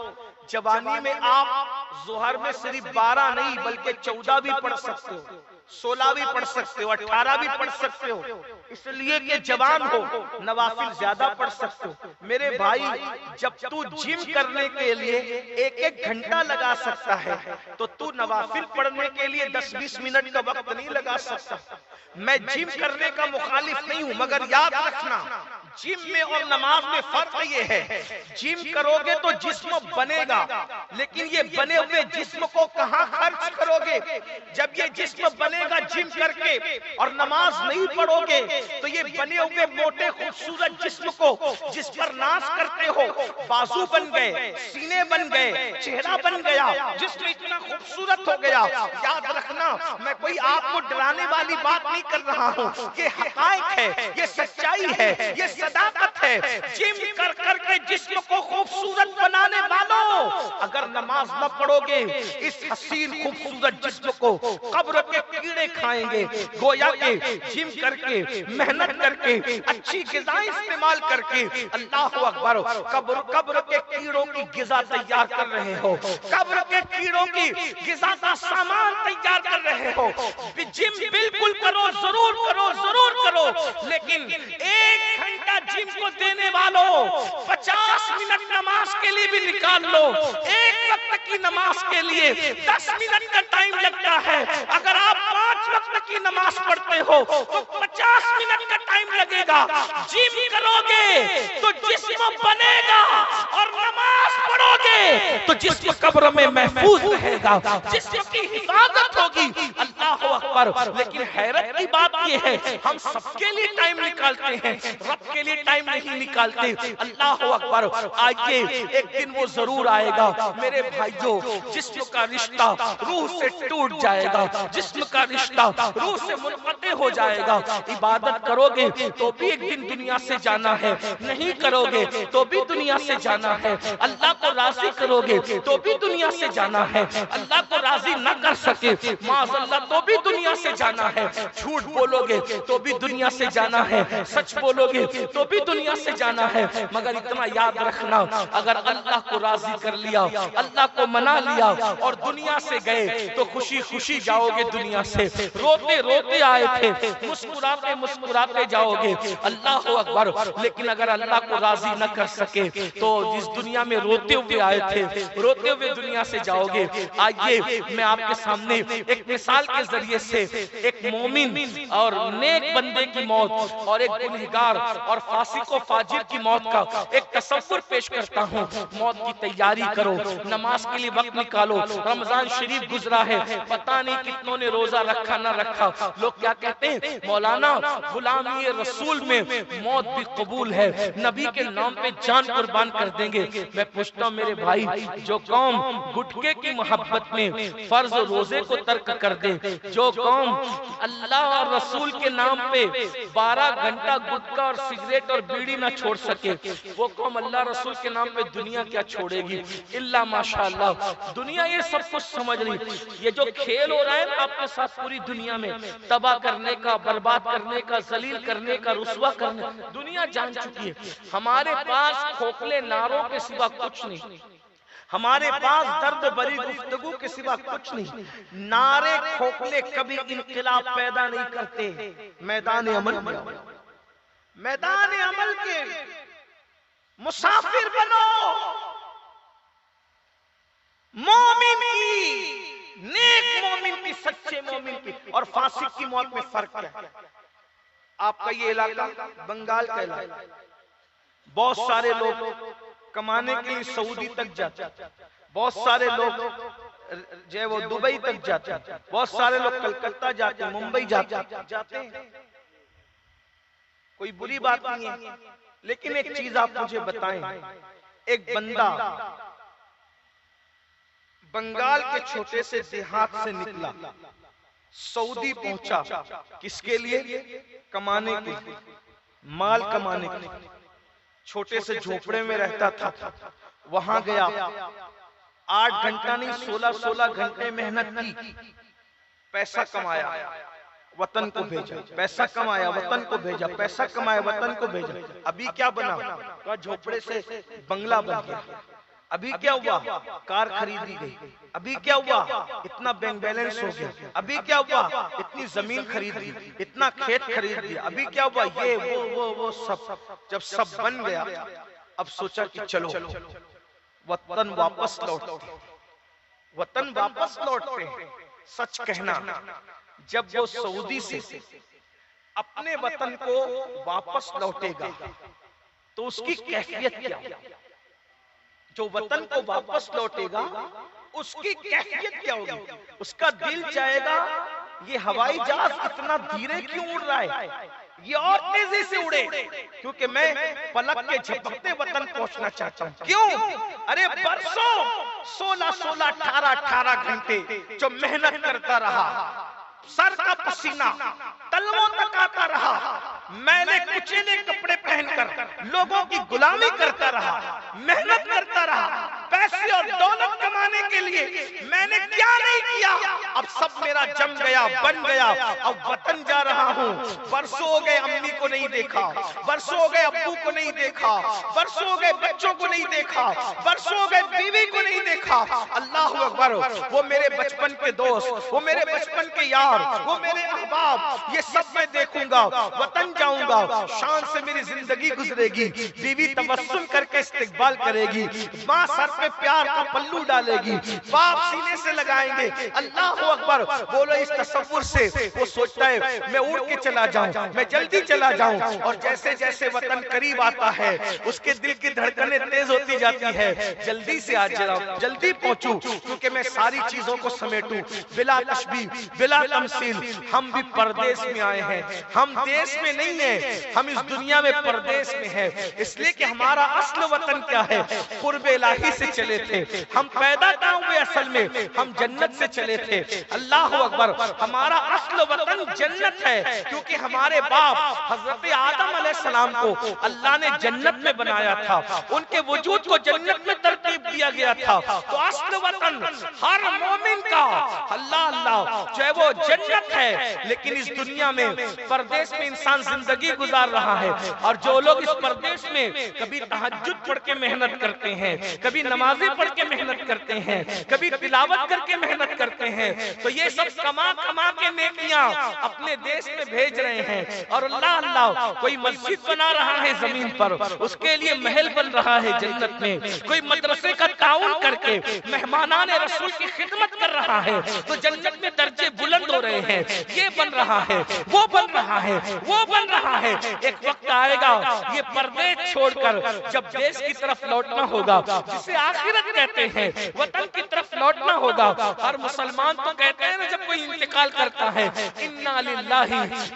جوانی میں آپ ظہر میں صرف 12 نہیں بلکہ 14 بھی پڑھ سکتے ہو، 16 بھی پڑھ سکتے ہو، 18 بھی پڑھ سکتے ہو، اس لیے کہ جوان ہو نوافل زیادہ پڑھ سکتے ہو۔ میرے بھائی جب تو جم کرنے کے لیے 1-1 گھنٹہ لگا سکتا ہے تو تو نوافل پڑھنے کے لیے 10-20 منٹ کا وقت نہیں لگا سکتا۔ میں جم کرنے کا مخالف نہیں ہوں، مگر یاد رکھنا جم میں اور نماز میں فرق یہ ہے، جم کرو گے تو جسم بنے گا، لیکن یہ بنے ہوئے جسم کو کہاں خرچ کرو گے؟ جب یہ جسم بنے گا جم کر کے اور نماز نہیں پڑھو گے تو یہ بنے ہوئے موٹے خوبصورت جسم کو جس پر ناز کرتے ہو، بازو بن گئے، سینے بن گئے، چہرہ بن گیا، جسم اتنا خوبصورت ہو گیا۔ یاد رکھنا میں کوئی آپ کو ڈرانے والی بات نہیں کر رہا ہوں، یہ حقائق ہے، یہ سچائی ہے، یہ صداقت ہے۔ جم کر کر کے جسم کو خوبصورت بنانے والوں اگر نماز نہ پڑھو گے اس حسین خوبصورت جسم کو قبر کے کیڑے کھائیں گے، گویا کہ جم کر کے محنت کر کے اچھی غذائیں استعمال کر کے اللہ اکبر قبر کے کیڑوں کی غذا تیار کر رہے ہو، قبر کے کیڑوں کی غذا کا سامان تیار کر رہے ہو۔ جم بالکل کرو، ضرور کرو، ضرور کرو، لیکن 1 گھنٹہ جم کو دینے والوں 50 منٹ نماز کے لیے بھی نکال لو۔ ایک وقت کی نماز کے لیے 10 منٹ کا ٹائم لگتا ہے، اگر آپ 5 وقت کی نماز پڑھتے ہو تو 50 منٹ کا ٹائم لگے گا۔ جم کرو گے تو جسم بنے گا اور نماز پڑھو گے تو جسم قبر میں محفوظ رہے گا، جسم کی حفاظت ہوگی۔ اللہ اکبر۔ لیکن حیرت کی بات یہ ہے ہم سب کے لیے ٹائم نکالتے ہیں، رب کے لیے ٹائم نہیں نکالتے۔ اللہ اکبر۔ آئیے ایک دن وہ ضرور آئے گا میرے بھائیوں، جسم کا رشتہ روح سے ٹوٹ جائے گا، جسم کا رشتہ روح سے منقطع ہو جائے گا۔ عبادت کرو گے تو بھی ایک دن دنیا سے جانا ہے، نہیں کرو گے تو بھی دنیا سے جانا ہے، اللہ کو راضی کرو گے تو بھی دنیا سے جانا ہے، اللہ کو راضی نہ کر سکے معاذ اللہ تو بھی دنیا سے جانا ہے، جھوٹ بولو گے تو بھی دنیا سے جانا ہے، سچ بولو گے تو بھی دنیا سے جانا ہے، مگر اتنا یاد رکھنا اگر اللہ کو راضی کر لیا، اللہ کو منا لیا اور دنیا سے گئے تو خوشی خوشی جاؤ گے دنیا سے، روتے روتے آئے تھے مسکراتے مسکراتے جاؤ گے۔ اللہ اکبر۔ لیکن اگر اللہ کو راضی نہ کر سکے تو جس دنیا میں روتے ہوئے آئے تھے روتے ہوئے دنیا سے جاؤ گے۔ آئیے میں آپ کے سامنے ایک مثال کے ذریعے سے ایک مومن اور نیک بندے کی موت اور ایک گنہگار اور فاسق و فاجر کی موت کا ایک تصور پیش کرتا ہوں۔ موت کی تیاری کرو، نماز کے لیے وقت نکالو، رمضان شریف گزرا ہے، پتہ نہیں کتنوں نے روزہ رکھا نہ رکھا۔ لوگ کیا کہتے ہیں مولانا غلامی رسول میں موت بھی قبول ہے، نبی کے نام پہ جان قربان کر دیں گے۔ میں پوچھتا ہوں میرے بھائی، جو قوم گٹکے کی محبت میں فرض روزے کو ترک کر دے، جو قوم اللہ اور رسول کے نام پہ 12 گھنٹہ گٹکا اور سگریٹ اور بیڑی نہ چھوڑ سکے، وہ قوم اللہ رسول کے نام پہ دنیا کیا چھوڑے گی؟ اللہ ماشاءاللہ دنیا یہ سب کچھ سمجھ رہی۔ یہ جو کھیل ہو رہا ہے آپ کے ساتھ پوری دنیا میں تباہ کرنے کا، برباد کرنے کا، ذلیل کرنے کا، رسوا کرنے، دنیا جان چکی ہے۔ ہمارے پاس کھوکھلے نعروں کے سوا کچھ نہیں، ہمارے پاس درد بری گفتگو کے سوا کچھ نہیں. نعرے کھوکھلے کبھی انقلاب پیدا نہیں کرتے. میدان عمل میں میدان عمل کے مسافر بنو. مومن کی، نیک مومن کی، سچے مومن کی اور فاسق کی موت میں فرق ہے. آپ کا یہ علاقہ بنگال کا علاقہ، بہت سارے لوگ کمانے کے لیے سعودی تک جاتے ہیں، بہت سارے لوگ جو ہے وہ دبئی تک جاتے ہیں، بہت سارے لوگ کلکتہ جاتے ہیں، ممبئی جاتے ہیں. کوئی بری بات نہیں ہے، لیکن ایک چیز آپ مجھے بتائیں. ایک بندہ بنگال کے چھوٹے سے دیہات سے نکلا، سعودی پہنچا، کس کے لیے؟ کمانے کے لیے، مال کمانے کے لیے. چھوٹے سے جھوپڑے میں رہتا تھا، وہاں گیا، 8 گھنٹہ نہیں 16 گھنٹے محنت کی، پیسہ کمایا، وطن کو بھیجا. پیسہ کمایا، وطن کو بھیجا، پیسہ کمایا، وطن کو بھیجا. ابھی کیا بنا؟ تو جھوپڑے سے بنگلہ بن گیا. ابھی کیا ہوا؟ کار خریدی گئی. ابھی کیا ہوا؟ اتنا بینک بیلنس ہو گیا. ابھی کیا ہوا؟ اتنی زمین خرید لی، اتنا کھیت خرید لیا. ابھی کیا ہوا؟ یہ وہ سب. جب سب بن گیا، اب سوچا کہ چلو وطن واپس لوٹتے. وطن واپس لوٹتے. سچ کہنا، جب وہ سعودی سے اپنے وطن کو واپس لوٹے گا تو اس کی کیفیت کیا ہوگی؟ جو وطن کو واپس لوٹے گا اس کی کیفیت کیا ہوگی؟ اس کا دل چاہے گا یہ ہوائی جہاز اتنا دھیرے کیوں اڑ رہا ہے، یہ اور تیزی سے اڑے، کیونکہ میں پلک کے جھپکتے وطن پہنچنا چاہتا ہوں. کیوں؟ ارے برسوں 16 18 گھنٹے جو محنت کرتا رہا، سر کا پسینہ تلووں تک آتا رہا، میلے کچیلے کپڑے پہن کر لوگوں کی غلامی کرتا رہا، محنت کرتا رہا، پیسے اور دولت کمانے کے لیے میں نے کیا نہیں کیا. اب سب میرا جم گیا، بن گیا. اب وطن جا رہا ہوں. برسوں ہو گئے امی کو نہیں دیکھا، برسوں ہو گئے ابو کو نہیں دیکھا، برسوں ہو گئے بچوں کو نہیں دیکھا، برسوں ہو گئے بیوی کو نہیں دیکھا. اللہ اکبر. وہ میرے بچپن کے دوست، وہ میرے بچپن کے یار، وہ میرے احباب، یہ سب میں دیکھوں گا. وطن جاؤں گا، شان سے میری زندگی گزرے گی. بیوی تبسم کر کے استقبال کرے گی، ماں سر پہ پیار کا پلو ڈالے گی، باپ سینے سے لگائیں گے. اللہ اکبر. بولو اس تصور سے وہ سوچتا ہے میں اڑ کے چلا جاؤں، میں جلدی چلا جاؤں. اور جیسے جیسے وطن قریب آتا ہے اس کے دل کی دھڑکنیں تیز ہوتی جاتی ہے. جلدی سے آ جاؤں، جلدی پہنچوں، کیونکہ میں ساری چیزوں کو سمیٹوں. بلا تشبیہ، بلا تمثیل. ہم بھی پردیس میں آئے ہیں، ہم دیس میں نہیں ہیں، ہم اس دنیا میں پردیس میں ہیں. اس لیے کہ ہمارا اصل وطن کیا ہے؟ قرب الہی سے چلے تھے. ہم پیدا کہاں ہوئے؟ اصل میں ہم جنت سے چلے تھے. اللہ اکبر. ہمارا اصل وطن جنت ہے، کیونکہ ہمارے باپ حضرت آدم علیہ السلام کو اللہ نے جنت میں بنایا تھا، ان کے وجود کو جنت میں ترتیب دیا گیا تھا. تو اصل وطن ہر مومن کا اللہ جو ہے وہ جنت ہے. لیکن اس دنیا میں پردیس میں انسان زندگی گزار رہا ہے، اور جو لوگ اس پردیس میں کبھی تہجد پڑھ کے محنت کرتے ہیں، کبھی نمازیں پڑھ کے محنت کرتے ہیں، کبھی تلاوت کر کے محنت کرتے ہیں، تو یہ سب کما کے نیکیاں اپنے دیش میں بھیج رہے ہیں. اور اللہ کوئی مسجد بنا رہا ہے زمین پر، اس کے لیے محل بن رہا ہے جنت میں. کوئی مدرسے کا تعاون کر کے مہمانان رسول کی خدمت کر رہا ہے تو جنت میں درجے بلند ہو رہے ہیں. یہ بن رہا ہے، وہ بن رہا ہے، وہ بن رہا ہے. ایک وقت آئے گا یہ پردیس چھوڑ کر جب دیش کی طرف لوٹنا ہوگا، جسے آخرت کہتے ہیں، وطن کی طرف لوٹنا ہوگا. ہر مسلمان تو کہتے ہیں نا جب کوئی انتقال کرتا ہے انا للہ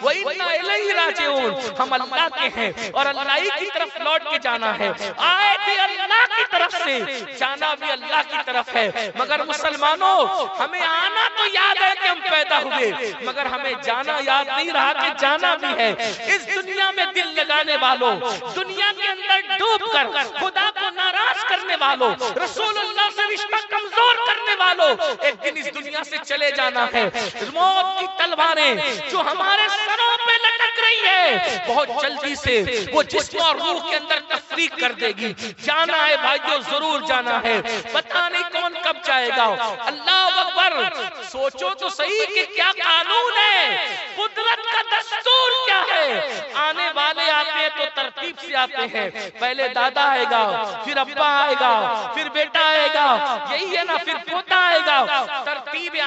و انا الیہ راجعون، ہم اللہ کے ہیں اور اللہ کی طرف لوٹ کے جانا ہے. آئے بھی اللہ کی طرف سے، جانا بھی اللہ کی طرف ہے. مگر مسلمانوں ہمیں آنا تو یاد ہے کہ ہم پیدا ہوئے، مگر ہمیں جانا یاد نہیں رہا کہ جانا بھی ہے. اس دنیا میں دل لگانے والوں، دنیا کے اندر ڈوب کر خدا کو ناراض کرنے والوں، رسول اللہ سے رشتہ کمزور کرنے والوں، ایک دن اس دنیا سے چلے جانا ہے. موت کی تلواریں جو ہمارے سروں پہ لٹک رہی نہیں ہے، بہت جلدی سے وہ جسم اور روح کے اندر تفریق کر دے گی۔ جانا ہے بھائیو، ضرور جانا ہے، پتہ نہیں کون کب جائے گا۔ اللہ اکبر، سوچو تو صحیح کہ کیا قانون ہے، قدرت کا دستور کیا ہے۔ آنے والے آتے ہیں تو ترتیب سے آتے ہیں، پہلے دادا آئے گا، پھر ابا آئے گا، پھر بیٹا آئے گا، یہی ہے نا، پھر پوتا آئے گا۔ ترتیب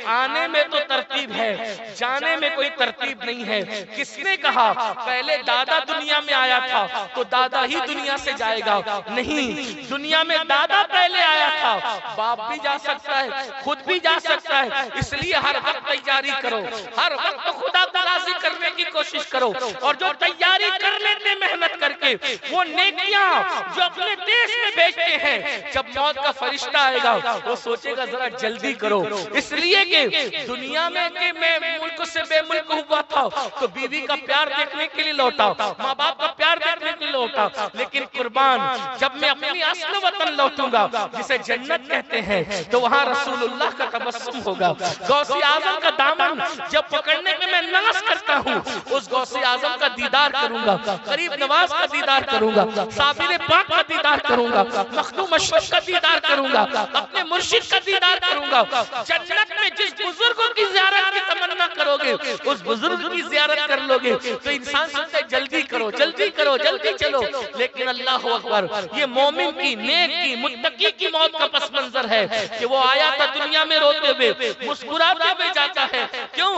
آنے میں تو ترتیب ہے، جانے میں کوئی ترتیب نہیں ہے۔ کس نے کہا پہلے دادا دنیا میں آیا تھا تو دادا ہی دنیا سے جائے گا؟ نہیں، دنیا میں دادا پہلے آیا تھا، باپ بھی جا سکتا ہے، خود بھی جا سکتا ہے۔ اس لیے ہر وقت تیاری کرو، ہر وقت خدا کو راضی کرنے کی کوشش کرو، اور جو تیاری کر لیتے محنت کر کے وہ نیکیاں جو اپنے دیش میں بھیجتے ہیں، جب موت کا فرشتہ آئے گا وہ سوچے گا ذرا جلدی کرو۔ اس لیے کہ دنیا میں کہ میں ملک سے بے ملک ہوا تھا تو بیوی کا پیار دیکھنے کے لیے لوٹا، ماں باپ کا پیار دیکھنے کے لیے لوٹا، لیکن قربان جب میں اپنی اصل وطن لوٹوں گا جسے جنت کہتے ہیں تو وہاں رسول اللہ کا تبسم ہوگا۔ غوث اعظم کا دامن جب پکڑنے میں میں ناز کرتا ہوں، اس غوث اعظم کا دیدار کروں گا، غریب نواز کا دیدار کروں گا، صابر پاک کا دیدار کروں گا، مخدوم اشرف کا دیدار کروں گا، اپنے مرشد کا دیدار کروں گا۔ جنت میں جس بزرگوں کی زیارت کی تمنا کرو گے اس بزرگ کی زیارت کر لو گے تو انسان سنتے جلدی کرو، جلدی کرو، جلدی چلو۔ لیکن اللہ اکبر، یہ مومن کی، نیک کی، متقی کی موت کا پس منظر ہے کہ وہ آیا تھا دنیا میں روتے ہوئے، مسکراتے ہوئے جاتا ہے۔ کیوں؟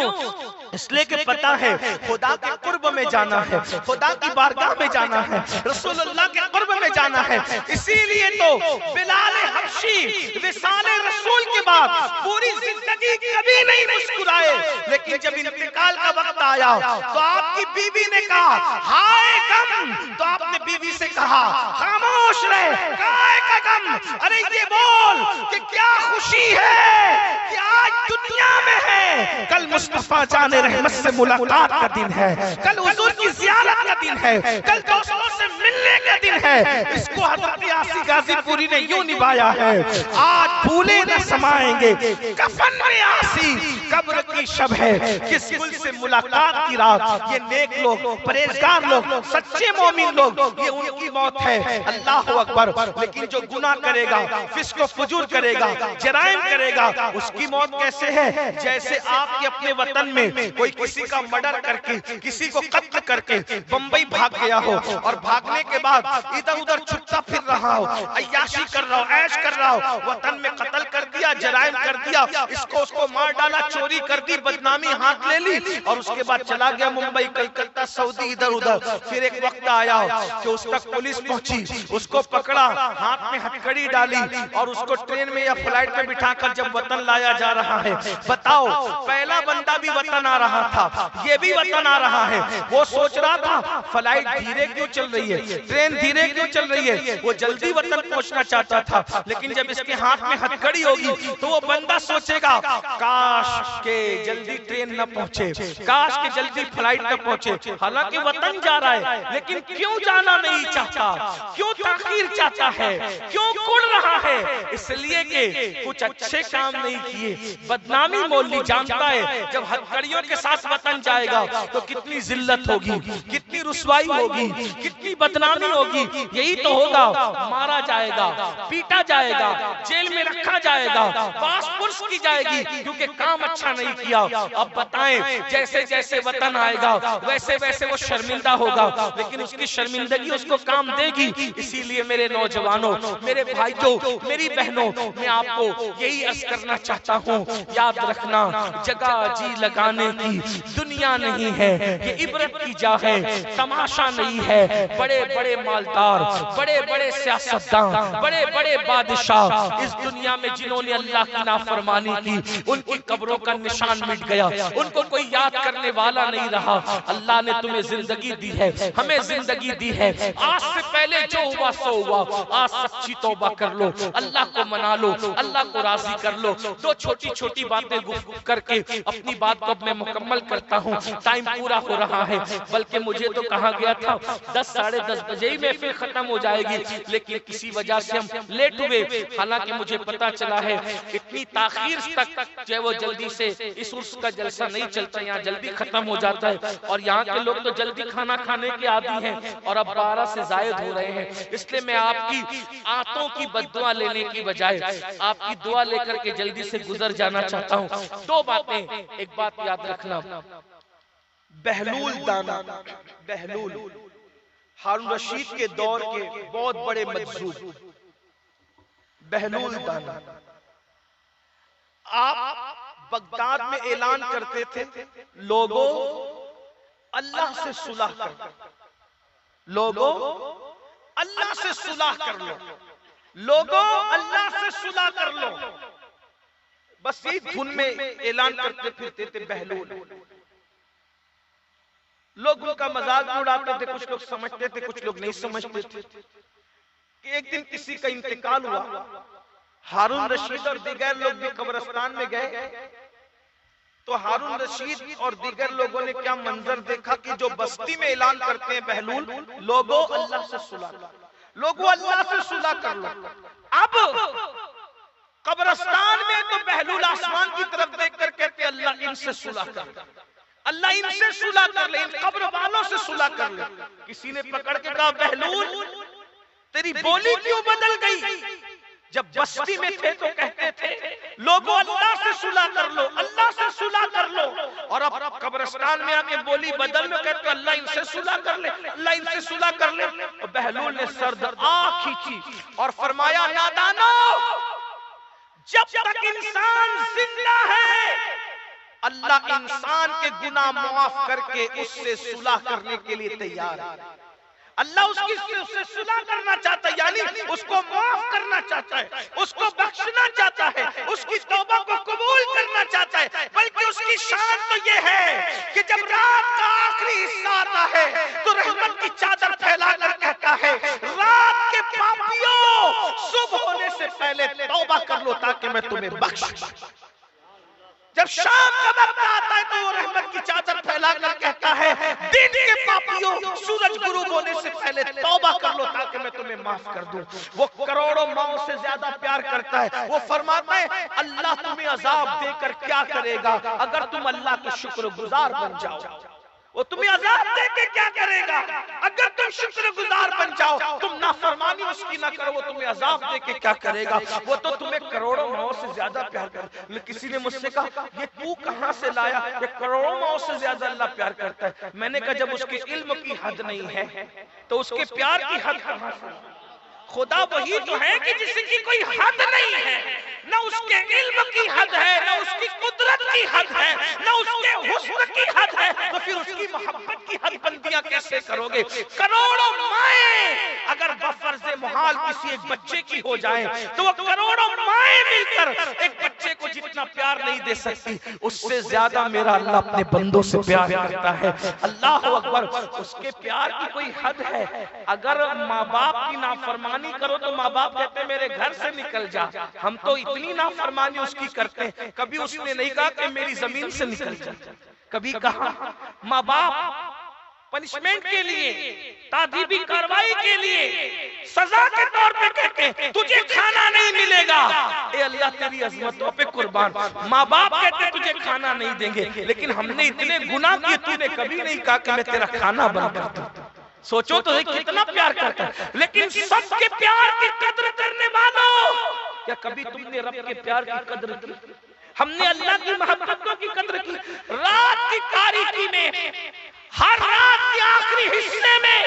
اس لیے کہ پتہ ہے خدا کے قرب میں جانا ہے، خدا کی بارگاہ میں جانا ہے، رسول اللہ کے قرب میں جانا ہے۔ اسی لیے تو بلال حبشی وصال رسول کے بعد پوری زندگی کبھی نہیں مسکرائے، لیکن جب انتقال کا وقت آیا تو آپ کی بیوی نے کہا ہائے غم، تو آپ نے بیوی سے کہا خاموش رہے، کائے کا غم، ارے یہ بول کہ کیا خوشی ہے کہ آج دنیا میں ہے، کل مصطفیٰ جان رحمت سے ملاقات کا دن ہے، کل حضور کی زیارت کا دن ہے، کل دوستوں سے ملنے کا دن ہے۔ اس کو حضرت آسی غازی پوری نے یوں نبھایا ہے، آج بھولے نہ سمائیں گے کفن میں آسی، قبر کی شب ہے کس گل سے ملاقات کی رات۔ یہ نیک لوگ، پرہیزگار لوگ، سچے مومن لوگ، یہ ان کی موت ہے۔ اللہ اکبر۔ لیکن جو گناہ کرے گا، فسق و فجور کرے گا، جرائم کرے گا، اس کی موت کیسے ہے؟ جیسے آپ کے اپنے وطن میں کوئی کسی کا مرڈر کر کے، کسی کو قتل کر کے بمبئی بھاگ گیا ہو، اور بھاگنے کے بعد ادھر ادھر چھٹتا پھر رہا ہو، عیاشی کر رہا ہو، عیش کر رہا ہو، وطن میں قتل کر دیا، جرائم کر دیا، اس کو مار ڈالا، چوری کر دی، بدنامی ہاتھ لے لی، اور اس کے بعد چلا گیا ممبئی، کلکتہ، سعودی، ادھر ادھر۔ پھر ایک وقت آیا کہ اس تک پولیس پہنچی، اس کو پکڑا، ہاتھ میں ہتھکڑی ڈالی، اور اس کو ٹرین میں یا فلائٹ میں بٹھا کر جب وطن لایا جا رہا ہے، بتاؤ پہلا بندہ بھی وطن آ رہا تھا، یہ بھی وطن آ رہا ہے، وہ سوچ رہا تھا فلائٹ دھیرے کیوں چل رہی ہے، ٹرین دھیرے کیوں چل رہی ہے، وہ جلدی وطن پہنچنا چاہتا تھا، لیکن جب اس کے ہاتھ میں ہتھکڑی ہوگی تو وہ بندہ سوچے گا کاش کہ جلدی ٹرین نہ پہنچے، کاش کہ جلدی فلائٹ نہ پہنچے، حالانکہ وطن جا رہا ہے، لیکن کیوں جانا نہیں چاہتا، کیوں تاخیر چاہتا ہے، کیوں کڑ رہا ہے؟ اس لیے کہ کچھ اچھے کام نہیں کیے، بدنامی مول لی۔ جانتا ہے جب ہتھکڑیوں کے ساتھ وطن جائے گا تو کتنی ذلت ہوگی، کتنی رسوائی ہوگی، کتنی بدنامی ہوگی، یہی تو ہوگا، مارا جائے گا، پیٹا جائے گا، جیل میں رکھا جائے گا، باس پرس کی جائے گی کیونکہ کام اچھا نہیں کیا۔ اب بتائیں جیسے جیسے وطن آئے گا ویسے ویسے وہ شرمندہ ہوگا، لیکن اس کی شرمندگی اس کو کام دے گی۔ اسی لیے میرے نوجوانوں، میرے بھائیوں، میری بہنوں، میں آپ کو یہی عرض کرنا چاہتا ہوں، یاد رکھنا جگہ جی لگانے کی دنیا نہیں ہے، یہ عبرت کی جا ہے، تماشا نہیں ہے۔ بڑے بڑے مالدار، بڑے بڑے سیاستدان، بڑے بڑے بادشاہ اس دنیا میں جنہوں نے اللہ کی نافرمانی کی، ان کی قبروں کا نشان مٹ گیا، ان کو کوئی یاد کرنے والا نہیں رہا۔ اللہ نے تمہیں زندگی دی ہے، ہمیں زندگی دی ہے، آج سے پہلے جو ہوا سو ہوا، آج سچی توبہ کر لو، اللہ کو منا لو، اللہ کو راضی کر لو۔ دو چھوٹی چھوٹی باتیں گفتگو کر کے اپنی بات کو میں مکمل کرتا ہوں، ٹائم پورا ہو رہا ہے، بلکہ مجھے تو کہا گیا تھا 10 ساڑھے 10 بجے ہی محفل ختم ہو جائے گی، لیکن کسی وجہ سے ہم لیٹ ہوئے، حالانکہ مجھے پتا چلا ہے اتنی تاخیر تک جو ہے وہ جلدی سے اس عرس کا جلسہ نہیں چلتا، یہاں جلدی ختم ہو جاتا ہے، اور یہاں کے لوگ تو جلدی کھانا کھانے کے عادی ہیں اور اب 12 سے زائد ہو رہے ہیں، اس لیے میں آپ کی آنتوں کی بددعا لینے کی بجائے آپ کی دعا لے کر کے جلدی سے گزر جانا چاہتا ہوں۔ دو باتیں، ایک بات یاد رکھنا، بہلول دانا، بہلول ہارون رشید کے دور کے بہت بڑے مجذوب، بہلول دانا، آپ بغداد میں اعلان کرتے تھے لوگوں اللہ سے صلح کر لو، لوگوں اللہ سے صلح کر لو، لوگوں اللہ سے صلح کر لو، بس یہ دھن میں اعلان کرتے پھرتے تھے بہلول۔ لوگ ان کا مذاق اڑاتے تھے، کچھ لوگ سمجھتے تھے کچھ لوگ نہیں سمجھتے تھے کہ ایک دن کسی کا انتقال ہوا، ہارون رشید اور دیگر لوگ بھی قبرستان میں گئے تو ہارون رشید اور دیگر لوگوں نے کیا منظر دیکھا کہ جو بستی میں اعلان کرتے ہیں بہلول، لوگوں اللہ سے صلح کر لو، لوگوں اللہ سے صلح کر لو۔ اب قبرستان میں تو بہلول آسمان کی طرف دیکھ کر کہتے اللہ ان سے صلح کر لو، اللہ ان سے صلح کر لے، ان قبر والوں سے صلح کر لے۔ کسی نے پکڑ کے کہا بہلول تیری بولی کیوں بدل گئی؟ جب بستی میں تھے تو کہتے تھے لوگوں اللہ سے صلح کر لو، اللہ سے صلح کر لو، اور اب قبرستان میں آ کے بولی بدل لو، کہتے اللہ ان سے صلح کر لے، اللہ ان سے صلح کر لے۔ بہلول نے سرد آنکھ کھینچی اور فرمایا نادانو، جب تک انسان زندہ ہے اللہ انسان کے گناہ معاف کر کے اس سے صلح کرنے کے لیے تیار ہے، اللہ اس سے صلح کرنا چاہتا ہے، یعنی اس کو معاف کرنا چاہتا ہے، اس کو بخشنا چاہتا ہے، اس کی توبہ کو قبول کرنا چاہتا ہے، بلکہ اس کی شان تو یہ ہے کہ جب رات کا آخری حصہ آتا ہے تو رحمت کی چادر پھیلا کر کہتا ہے رات کے پاپیوں صبح ہونے سے پہلے توبہ کر لو تاکہ میں تمہیں بخش دوں۔ جب شام کا وقت آتا ہے تو وہ رحمت کی چادر پھیلا کر کہتا ہے دن کے پاپیوں سورج غروب ہونے سے پہلے توبہ کر لو تاکہ میں تمہیں معاف کر دوں۔ وہ کروڑوں ماؤں سے زیادہ پیار کرتا ہے، وہ فرماتا ہے اللہ تمہیں عذاب دے کر کیا کرے گا اگر تم اللہ کے شکر گزار بن جاؤ، وہ تمہیں عذاب دے کے کیا کرے گا اگر تم شکر گزار بن جاؤ، تم نافرمانی اس کی نہ کرو، وہ تمہیں عذاب دے کے کیا کرے گا، وہ تو تمہیں کروڑوں ماؤں سے زیادہ پیار کرتا ہے۔ کسی نے مجھ سے کہا یہ تو کہاں سے لایا کہ کروڑوں ماؤں سے زیادہ اللہ پیار کرتا ہے؟ میں نے کہا جب اس کے علم کی حد نہیں ہے تو اس کے پیار کی حد کہاں سے؟ خدا وہی تو ہے کہ جس کی کوئی حد نہیں ہے، نہ اس کے علم کی حد ہے، نہ اس کی قدرت کی حد ہے، نہ اس کے حسن کی حد ہے، تو پھر اس کی محبت کی حد بندیاں کیسے کرو گے؟ کروڑوں مائیں اگر بفرض محال کسی ایک بچے کی ہو جائیں تو وہ کروڑوں مائیں مل کر ایک بچے کو جتنا پیار نہیں دے سکتی، اس سے زیادہ میرا اللہ اپنے بندوں سے پیار کرتا ہے۔ اللہ اکبر، اس کے پیار کی کوئی حد ہے۔ اگر ماں باپ کی نافرمانی کرو تو ماں باپ کہتے ہیں میرے گھر سے نکل جا، ہم تو اتنی نافرمانی اس کی کرتے ہیں، کبھی اس نے نہیں کہا کہ میری زمین سے نکل جا، کبھی کہا ماں باپ پنشمنٹ کے لیے، تعذیبی کاروائی کے لیے، سزا کے طور پہ کہتے ہیں تجھے کھانا نہیں ملے گا، اے اللہ تیری عظمتوں پہ قربان، ماں باپ کہتے ہیں تجھے کھانا نہیں دیں گے، لیکن ہم نے اتنے گناہ کیے تو نے کبھی نہیں کہا کہ میں تیرا کھانا بند کر دوں۔ سوچو تو کتنا پیار کرتا ہے، لیکن سب کے پیار کی قدر کرنے والوں، کیا کبھی تم نے رب کے پیار کی قدر کی؟ ہم نے اللہ کی محبتوں کی قدر کی؟ رات کی تاریکی میں، ہر رات کے آخری حصے میں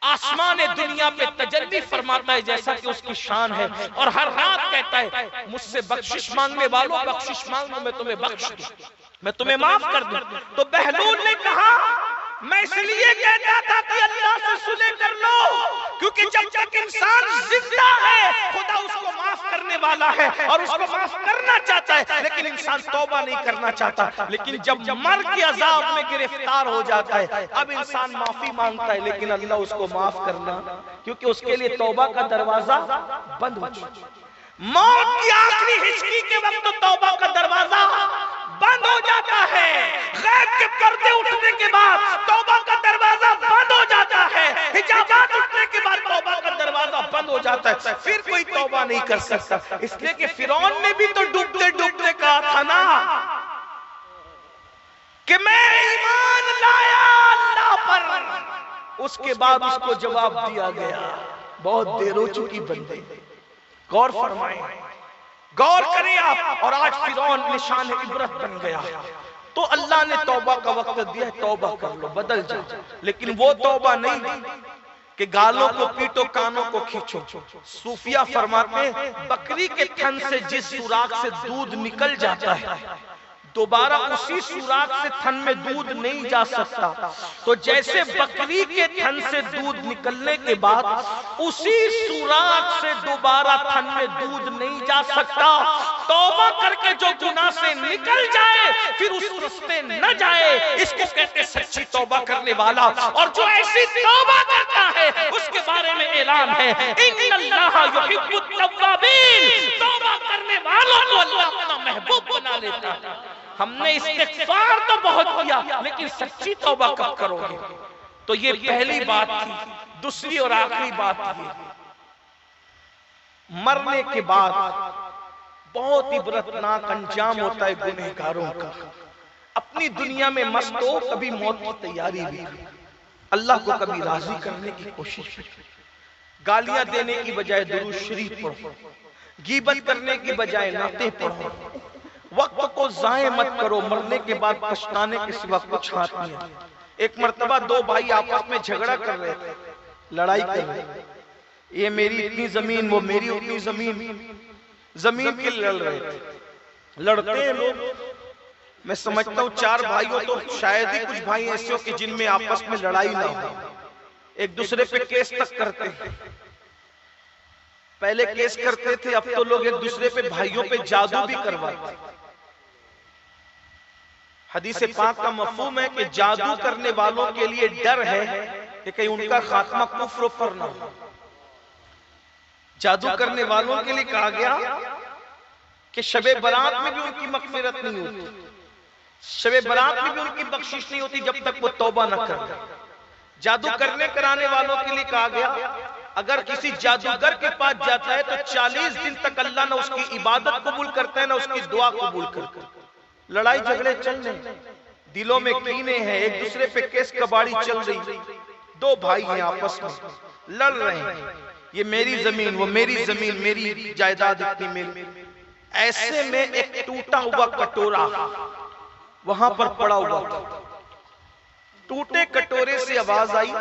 آسمان دنیا پہ تجلی فرماتا ہے جیسا کہ اس کی شان ہے، اور ہر رات کہتا ہے مجھ سے بخشش مانگنے والوں بخشش مانگو میں تمہیں بخش دوں، میں تمہیں معاف کر دوں۔ تو بہلول نے کہا میں اس لیے کہتا تھا کہ اللہ سے صلح کر لو کیونکہ جب تک انسان زندہ ہے خدا اس کو معاف کرنے والا ہے اور اس کو معاف کرنا چاہتا ہے، لیکن انسان توبہ نہیں کرنا چاہتا۔ لیکن جب مرگ کے عذاب میں گرفتار ہو جاتا ہے اب انسان معافی مانگتا ہے، لیکن اللہ اس کو معاف کرنا، کیونکہ اس کے لیے توبہ کا دروازہ بند ہو چکا ہے۔ موت کی آخری ہچکی کے وقت توبہ کا دروازہ بند ہو جاتا ہے، غیب کے پردے اٹھنے کے بعد توبہ کا دروازہ بند ہو جاتا ہے، حجابات اٹھنے کے بعد توبہ کا دروازہ دروازہ بند ہو جاتا ہے، پھر کوئی توبہ نہیں کر سکتا، اس لیے کہ فرعون نے بھی تو ڈوبتے ڈوبتے کہا تھا نا کہ میں ایمان لایا اللہ پر، اس کے بعد اس کو جواب دیا گیا بہت دیر ہو چکی بندے۔ غور فرمائیں، غور کریں آپ، اور آج فرعون نشان عبرت بن گیا۔ تو اللہ نے توبہ کا وقت دیا ہے، توبہ کر لو، بدل جاؤ، لیکن وہ توبہ نہیں کہ گالوں کو پیٹو کانوں کو کھینچو۔ صوفیہ فرماتے ہیں بکری کے تھن سے جس سوراخ سے دودھ نکل جاتا ہے دوبارہ اسی سوراخ سے تھن میں دودھ نہیں جا سکتا، تو جیسے بکری کے تھن سے دودھ نکلنے کے بعد اسی سوراخ سے دوبارہ تھن میں دودھ نہیں جا سکتا، توبہ کر کے جو گناہ سے نکل جائے پھر اس رستے نہ جائے، اس کو کہتے سچی توبہ کرنے والا۔ اور جو ایسی توبہ کرتا ہے اس کے بارے میں اعلان ہے ان اللہ یحب التوابین، توبہ کرنے والوں کو اللہ اپنا محبوب بنا لیتا ہے۔ ہم نے استغفار تو بہت کیا لیکن سچی توبہ کب کرو گے؟ تو یہ پہلی بات تھی۔ دوسری اور آخری بات یہ، مرنے کے بعد بہت عبرتناک انجام ہوتا ہے گنہگاروں کا۔ اپنی دنیا میں مست ہو، کبھی موت کی تیاری بھی، اللہ کو کبھی راضی کرنے کی کوشش، گالیاں دینے کی بجائے درود شریف پڑھو، غیبت کرنے کی بجائے نعتیں پڑھو، وقت کو ضائع مت کرو، مرنے کے بعد پچھتانے کے سوا کچھ ہاتھ نہیں ہے۔ ایک مرتبہ دو بھائی آپس میں جھگڑا کر رہے تھے، لڑائی کر رہے تھے، یہ میری اتنی زمین وہ میری اتنی زمین، زمین کے لڑ رہے تھے۔ لڑتے ہیں لوگ، میں سمجھتا ہوں چار بھائیوں تو شاید ہی کچھ بھائی ایسے ہو کہ جن میں آپس میں لڑائی نہ ہو، ایک دوسرے پہ کیس تک کرتے ہیں۔ پہلے کیس کرتے تھے، اب تو لوگ ایک دوسرے پہ بھائیوں پہ جادو بھی کرواتے۔ حدیث پاک کا مفہوم ہے کہ جادو کرنے والوں کے لیے ڈر ہے کہ کہیں ان کا خاتمہ کفر پر نہ ہو۔ جادو کرنے والوں کے لیے کہا گیا کہ شب برات میں بھی ان کی مغفرت نہیں ہوتی، شب برات میں بھی ان کی بخشش نہیں ہوتی جب تک وہ توبہ نہ کرے۔ جادو کرنے کرانے والوں کے لیے کہا گیا اگر کسی جادوگر کے پاس جاتا ہے تو 40 دن تک اللہ نہ اس کی عبادت قبول کرتا ہے نہ اس کی دعا قبول کرتا ہے۔ لڑائی جھگڑے چل رہے، دلوں میں کینے ہیں، ایک دوسرے پہ کیس کباڑی چل رہی، دو بھائی ہیں آپس میں لڑ رہے ہیں، یہ میری زمین وہ میری زمین، میری جائیداد اتنی میری۔ ایسے میں ایک ٹوٹا ہوا کٹورا وہاں پر پڑا ہوا تھا، ٹوٹے کٹورے سے آواز آئی،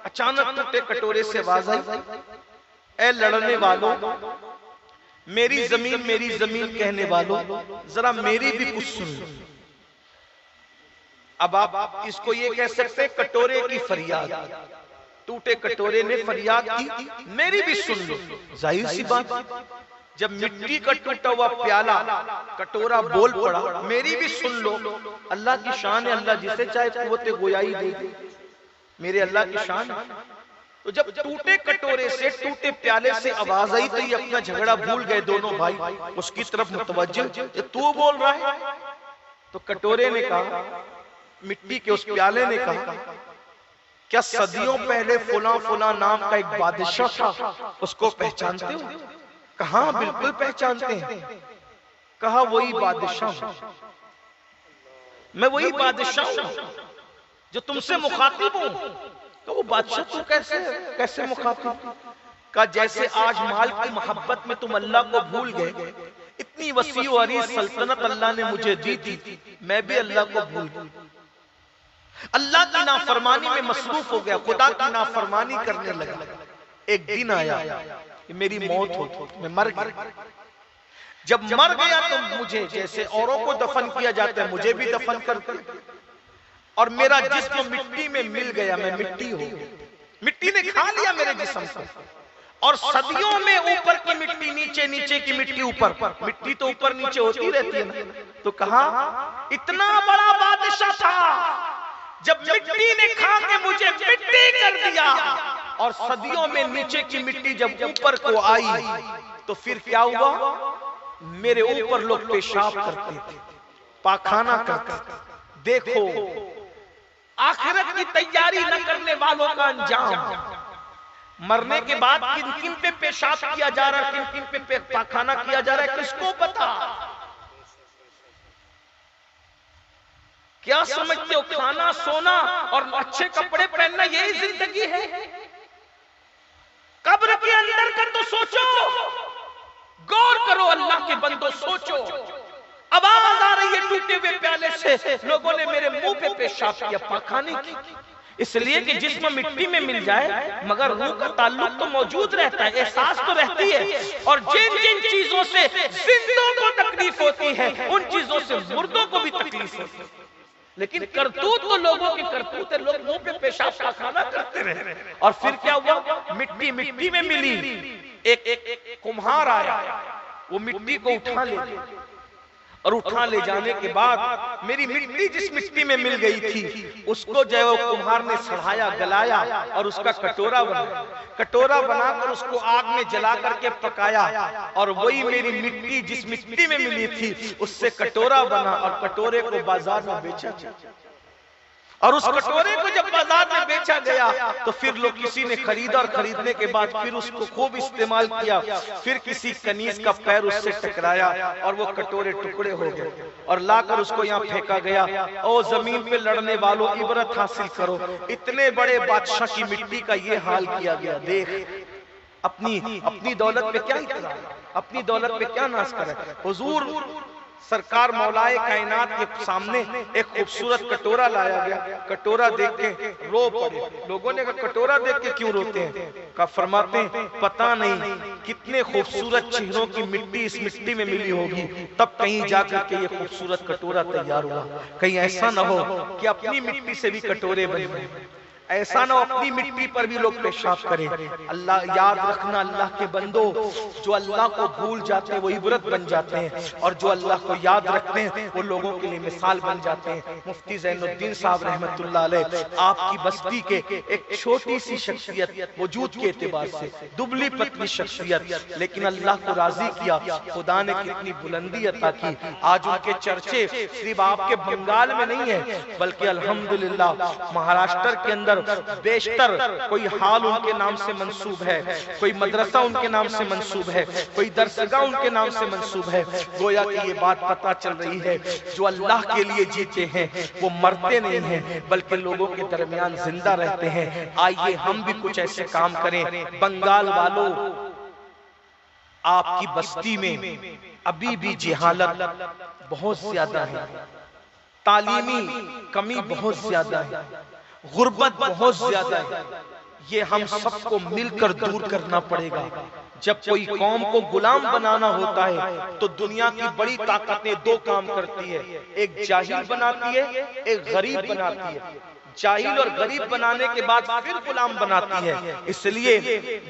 اچانک ٹوٹے کٹورے سے آواز آئی، اے لڑنے والوں، میری زمین کہنے والوں، ذرا میری بھی کچھ سن لو۔ اب آپ اس کو یہ کہہ سکتے ہیں کٹورے کی فریاد، ٹوٹے کٹورے نے فریاد کی میری بھی سن لو۔ ظاہر سی بات، جب مٹی کا ٹوٹا ہوا پیالہ کٹورا بول پڑا میری بھی سن لو، اللہ کی شان ہے، اللہ جسے چاہے قوت گویائی دے دے، میرے اللہ کی شان ہے۔ تو جب ٹوٹے کٹورے سے ٹوٹے پیالے سے آواز آئی تو یہ اپنا جھگڑا بھول گئے دونوں بھائی، اس کی طرف متوجہ، یہ تو بول رہا ہے؟ تو کٹورے نے کہا، مٹی کے اس پیالے نے کہا، کیا صدیوں پہلے فلاں فلاں نام کا ایک بادشاہ تھا، اس کو پہچانتے ہو؟ کہاں بالکل پہچانتے ہیں۔ کہا وہی بادشاہ ہوں، میں وہی بادشاہ ہوں جو تم سے مخاطب ہوں۔ تو وہ بادشاہ تو کیسے مخاطب؟ کہا جیسے آج مال کی محبت میں تم اللہ کو بھول گئے، اتنی وسیع و عریض سلطنت اللہ نے مجھے دی تھی، میں بھی اللہ کو بھول گیا، اللہ کی نافرمانی میں مصروف ہو گیا، خدا کی نافرمانی کرنے لگا۔ ایک دن آیا کہ میری موت ہوتی، میں مر گیا۔ جب مر گیا تو مجھے جیسے اوروں کو دفن کیا جاتا ہے مجھے بھی دفن کرتے، اور میرا جسم مٹی میں مل گیا، میں مٹی ہو گیا، مٹی نے کھا لیا میرے جسم کو، اور صدیوں میں اوپر کی مٹی نیچے، نیچے کی مٹی اوپر، مٹی تو اوپر نیچے ہوتی رہتی ہے نا۔ تو کہا اتنا بڑا بادشاہ تھا، جب مٹی نے کھا کے مجھے مٹی کر دیا، اور صدیوں میں نیچے کی مٹی جب اوپر کو آئی تو پھر کیا ہوا؟ میرے اوپر لوگ پیشاب کرتے تھے، پاخانہ کرتے تھے۔ دیکھو آخرت کی تیاری نہ کرنے والوں کا انجام، مرنے کے بعد کن کن پہ پیشاب کیا جا رہا ہے، کن کن پہ پاخانہ کیا جا رہا ہے، کس کو پتا؟ کیا سمجھتے ہو کھانا سونا اور اچھے کپڑے پہننا یہی زندگی ہے؟ قبر کے اندر کا تو سوچو، غور کرو اللہ کے بندو، سوچو۔ اب آواز آ رہی ہے ٹوٹے ہوئے پیالے سے، لوگوں نے میرے منہ پہ پیشاب کیا، پاخانے کی، اس لیے کہ جسم مٹی میں مل جائے مگر روح کا تعلق تو موجود رہتا ہے، احساس تو رہتی ہے۔ اور جن جن چیزوں سے زندوں کو تکلیف ہوتی ہے ان چیزوں سے مردوں کو بھی تکلیف ہوتی ہے، لیکن کرتوت تو لوگوں کی کرتوت ہے، لوگ منہ پہ پیشاب پاخانہ کرتے رہے۔ اور پھر کیا ہوا؟ مٹی مٹی میں ملی، ایک کمہار آیا، وہ مٹی کو اٹھا لے، اور اٹھا لے جانے کے بعد میری مٹی جس مٹی میں مل گئی تھی اس کو جو ہے وہ کمہار نے سڑھایا، گلایا اور اس کا کٹورا بنا، کٹورا بنا کر اس کو آگ میں جلا کر کے پکایا، اور وہی میری مٹی جس مٹی میں ملی تھی اس سے کٹورا بنا، اور کٹورے کو بازار میں بیچا گیا۔ اور اس کٹورے کو جب بازار میں بیچا گیا تو پھر لوگ کسی نے خریدا، اور خریدنے کے بعد پھر اس کو خوب استعمال کیا، پھر کسی کنیز کا پیر اس سے ٹکرایا اور وہ کٹورے ٹکڑے ہو گئے، اور لا کر اس کو یہاں پھینکا گیا۔ او زمین پہ لڑنے والوں عبرت حاصل کرو، اتنے بڑے بادشاہ کی مٹی کا یہ حال کیا گیا، دیکھ اپنی دولت پہ کیا اتنا، اپنی دولت پہ کیا ناز کرے۔ حضور سرکار مولائے کائنات کے سامنے ایک خوبصورت کٹورا لایا گیا، کٹورا دیکھ کے رو پڑے۔ لوگوں نے کہا کٹورا دیکھ کے کیوں روتے ہیں؟ کہا فرماتے ہیں پتہ نہیں کتنے خوبصورت چہروں کی مٹی اس مٹی میں ملی ہوگی، تب کہیں جا کر کے یہ خوبصورت کٹورا تیار ہوا۔ کہیں ایسا نہ ہو کہ اپنی مٹی سے بھی کٹورے بن جائیں، ایسا نہ اپنی مٹی پر بھی لوگ پیشاب کریں۔ اللہ یاد رکھنا، اللہ کے بندو، جو اللہ کو بھول جاتے ہیں وہ عبرت بن جاتے ہیں، اور جو اللہ کو یاد رکھتے ہیں وہ لوگوں کے لیے مثال بن جاتے ہیں۔ مفتی زین الدین صاحب رحمت اللہ علیہ، آپ کی بستی کے ایک چھوٹی سی شخصیت، وجود کے اعتبار سے دبلی پتلی شخصیت، لیکن اللہ کو راضی کیا، خدا نے کتنی بلندی عطا کی۔ آج ان کے چرچے صرف آپ کے بنگال میں نہیں ہیں بلکہ الحمدللہ مہاراشٹر کے اندر بیشتر کوئی حال ان کے نام سے منسوب ہے، کوئی مدرسہ ان کے نام سے منسوب ہے، کوئی درسگاہ ان کے نام سے منسوب ہے۔ گویا کہ یہ بات پتہ چل رہی ہے جو اللہ کے لیے جیتے ہیں وہ مرتے نہیں ہیں بلکہ لوگوں کے درمیان زندہ رہتے ہیں۔ آئیے ہم بھی کچھ ایسے کام کریں۔ بنگال والوں، آپ کی بستی میں ابھی بھی جہالت بہت زیادہ ہے، تعلیمی کمی بہت زیادہ ہے، غربت بہت زیادہ ہے۔ یہ ہم سب کو مل کر دور کرنا پڑے گا۔ جب کوئی قوم کو غلام بنانا ہوتا ہے تو دنیا کی بڑی طاقتیں دو کام کرتی ہے، ایک جاہل بناتی ہے، ایک غریب بناتی ہے۔ جاہل اور غریب بنانے کے بعد پھر غلام بناتی ہے۔ اس لیے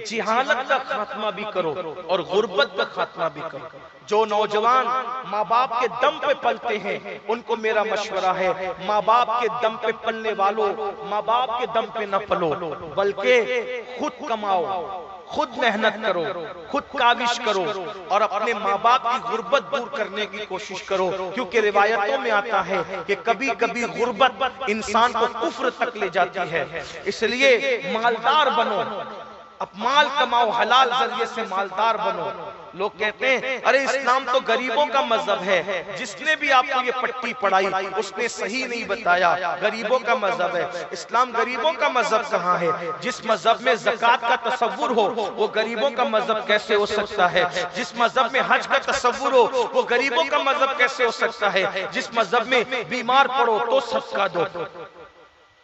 جہالت کا خاتمہ بھی کرو اور غربت کا خاتمہ بھی کرو۔ جو نوجوان ماں باپ کے دم پہ پلتے ہیں ان کو میرا مشورہ ہے، ماں باپ کے دم پہ پلنے والوں، ماں باپ کے دم پہ نہ پلو بلکہ خود کماؤ، خود محنت کرو، خود کاوش کرو، اور اپنے ماں باپ کی غربت دور کرنے کی کوشش کرو، کیونکہ روایتوں میں آتا ہے کہ کبھی کبھی غربت انسان کو کفر تک لے جاتی ہے۔ اس لیے مالدار بنو، اب مال کماؤ، حلال ذریعے سے مالدار بنو۔ لوگ کہتے ہیں ارے اسلام تو غریبوں کا مذہب ہے، جس نے بھی آپ کو یہ پٹی پڑھائی اس نے صحیح نہیں بتایا، غریبوں کا مذہب ہے۔ اسلام غریبوں کا مذہب کہاں ہے؟ جس مذہب میں زکوٰۃ کا تصور ہو وہ غریبوں کا مذہب کیسے ہو سکتا ہے؟ جس مذہب میں حج کا تصور ہو وہ غریبوں کا مذہب کیسے ہو سکتا ہے؟ جس مذہب میں بیمار پڑو تو صدقہ دو،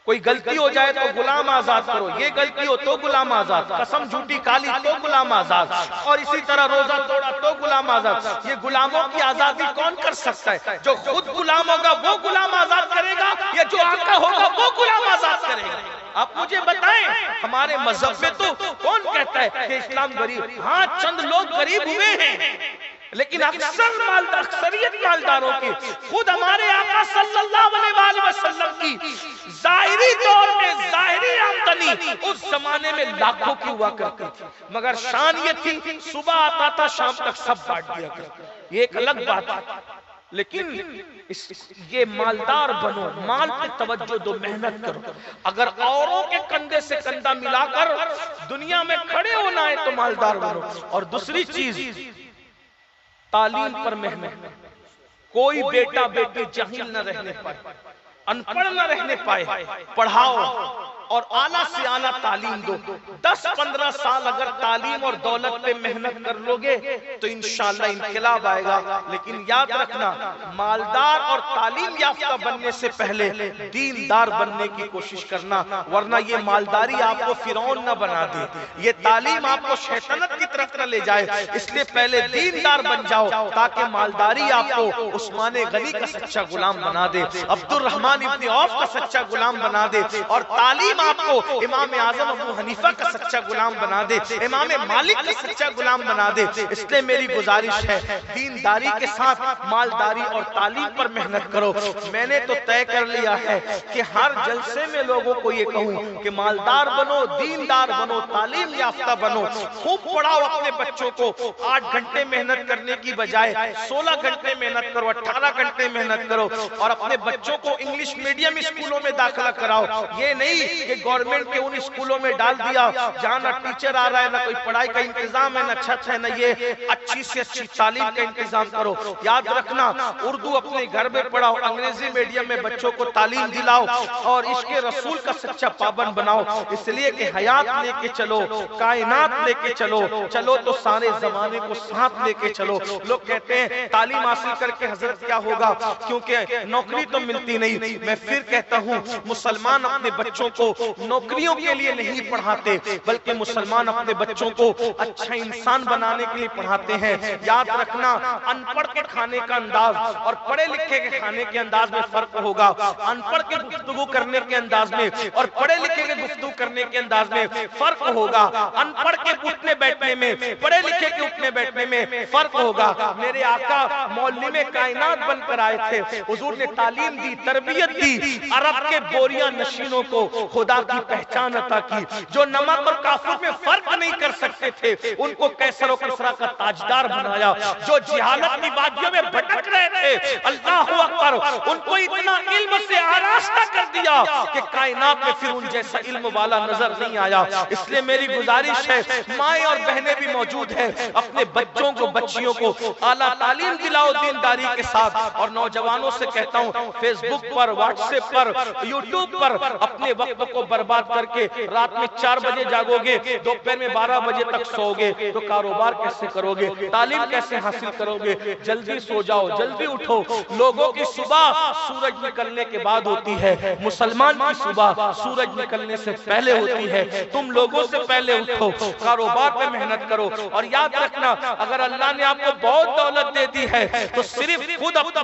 کوئی غلطی ہو جائے تو غلام آزاد کرو، یہ غلطی ہو تو غلام آزاد، قسم جھوٹی کالی تو غلام آزاد، اور اسی طرح روزہ توڑا تو غلام آزاد۔ یہ غلاموں کی آزادی کون کر سکتا ہے؟ جو خود غلام ہوگا وہ غلام آزاد کرے گا، یا جو آقا ہوگا وہ غلام آزاد کرے گا؟ آپ مجھے بتائیں ہمارے مذہب میں تو کون کہتا ہے کہ اسلام غریب؟ ہاں چند لوگ غریب ہوئے ہیں لیکن اکثریت مالداروں کی، خود ہمارے آقا صلی اللہ علیہ وسلم کی ظاہری طور میں ظاہری آمدنی اس زمانے میں لاکھوں کی ہوا کرتی تھی، مگر شان یہ تھی صبح آتا تھا شام تک سب بانٹ دیا کرتا۔ یہ ایک الگ بات ہے، لیکن یہ مالدار بنو، مال پہ توجہ دو، محنت کرو۔ اگر اوروں کے کندھے سے کندھا ملا کر دنیا میں کھڑے ہونا ہے تو مالدار بنو۔ اور دوسری چیز، تعلیم پر محنت۔ کوئی بیٹا بیٹی جاہل نہ رہنے پائے، ان پڑھ نہ رہنے پائے، پڑھاؤ اور اعلیٰ سے اعلیٰ تعلیم دو۔ 10-15 سال اگر تعلیم اور دولت پہ محنت کر لوگے تو انشاءاللہ انقلاب آئے گا۔ لیکن یاد رکھنا، مالدار اور تعلیم یافتہ بننے سے پہلے دیندار بننے کی کوشش کرنا، ورنہ یہ مالداری آپ کو فرعون نہ بنا دے، یہ تعلیم آپ کو شیطنت کی طرف نہ لے جائے۔ اس لیے پہلے دیندار بن جاؤ تاکہ مالداری آپ کو عثمان غنی کا سچا غلام بنا دے، عبد الرحمن ابن عوف کا سچا غلام بنا دے، اور تعلیم آپ کو امام اعظم ابو حنیفہ کا سچا غلام بنا دے، امام مالک کا سچا غلام بنا دے۔ اس لیے میری گزارش ہے، دینداری کے ساتھ مالداری اور تعلیم پر محنت کرو۔ میں نے تو طے کر لیا ہے کہ ہر جلسے میں لوگوں کو یہ کہوں کہ مالدار بنو، دیندار بنو، تعلیم یافتہ بنو، خوب پڑھاؤ اپنے بچوں کو۔ 8 گھنٹے محنت کرنے کی بجائے 16 گھنٹے محنت کرو، 18 گھنٹے محنت کرو، اور اپنے بچوں کو انگلش میڈیم اسکولوں میں داخلہ کراؤ۔ یہ نہیں کہ گورنمنٹ کے ان اسکولوں میں ڈال دیا جہاں نہ ٹیچر آ رہا ہے، نہ کوئی پڑھائی کا انتظام ہے، نہ چھت ہے، نہ یہ۔ اچھی سے اچھی تعلیم کا انتظام کرو۔ یاد رکھنا، اردو اپنے گھر میں پڑھاؤ، انگریزی میڈیم میں بچوں کو تعلیم دلاؤ، اور عشق رسول کا سچا پابند بناؤ۔ اس لیے کہ حیات لے کے چلو، کائنات لے کے چلو، چلو تو سارے زمانے کو ساتھ لے کے چلو۔ لوگ کہتے ہیں تعلیم حاصل کر کے حضرت کیا ہوگا، کیونکہ نوکری تو ملتی نہیں۔ میں پھر کہتا ہوں، مسلمان اپنے بچوں کو نوکریوں کے لیے نہیں پڑھاتے، بلکہ مسلمان اپنے بچوں کو اچھا انسان بنانے کے لیے پڑھاتے ہیں۔ یاد رکھنا، ان پڑھ کے کھانے کا انداز اور پڑھے لکھے کے کھانے کے انداز میں فرق ہوگا۔ ان پڑھ کے گفتگو کرنے کے انداز میں اور پڑھے لکھے کے گفتگو کرنے کے انداز میں فرق ہوگا۔ ان پڑھ کے اٹھنے بیٹھنے میں، پڑھے لکھے کے اٹھنے بیٹھنے میں فرق ہوگا۔ میرے آقا معلم کائنات بن کر آئے تھے، حضور نے تعلیم دی، تربیت دی، عرب کے بوریاں نشینوں کو خدا کی پہچان عطا کی۔ جو نمک اور کافر میں فرق نہیں کر سکتے تھے، ان کو کیسر و کسرا کا تاجدار بنایا۔ جو جہالت کی وادیوں میں بھٹک رہے تھے، اللہ اکبر، ان کو اتنا علم سے آراستہ کر دیا کہ کائنات میں پھر ان جیسا علم والا نظر نہیں آیا۔ اس لیے میری گزارش ہے، مائیں اور بہنیں بھی موجود ہیں، اپنے بچوں کو، بچیوں کو اعلیٰ تعلیم دلاؤ دینداری کے ساتھ۔ اور نوجوانوں سے کہتا ہوں، فیس بک پر، واٹس ایپ پر، یوٹیوب پر اپنے وقت کو برباد کر کے رات میں 4 بجے جاگو گے، دوپہر میں 12 بجے تک سو گے تو کاروبار کیسے کرو گے، تعلیم کیسے حاصل کرو گے؟ جلدی سو جاؤ، جلدی اٹھو۔ لوگوں کی صبح سورج نکلنے کے بعد ہوتی ہے، مسلمان کی صبح سورج نکلنے سے پہلے ہوتی ہے۔ تم لوگوں سے پہلے اٹھو، کاروبار پہ محنت کرو۔ اور یاد رکھنا، اگر اللہ نے آپ کو بہت دولت دے دی ہے تو صرف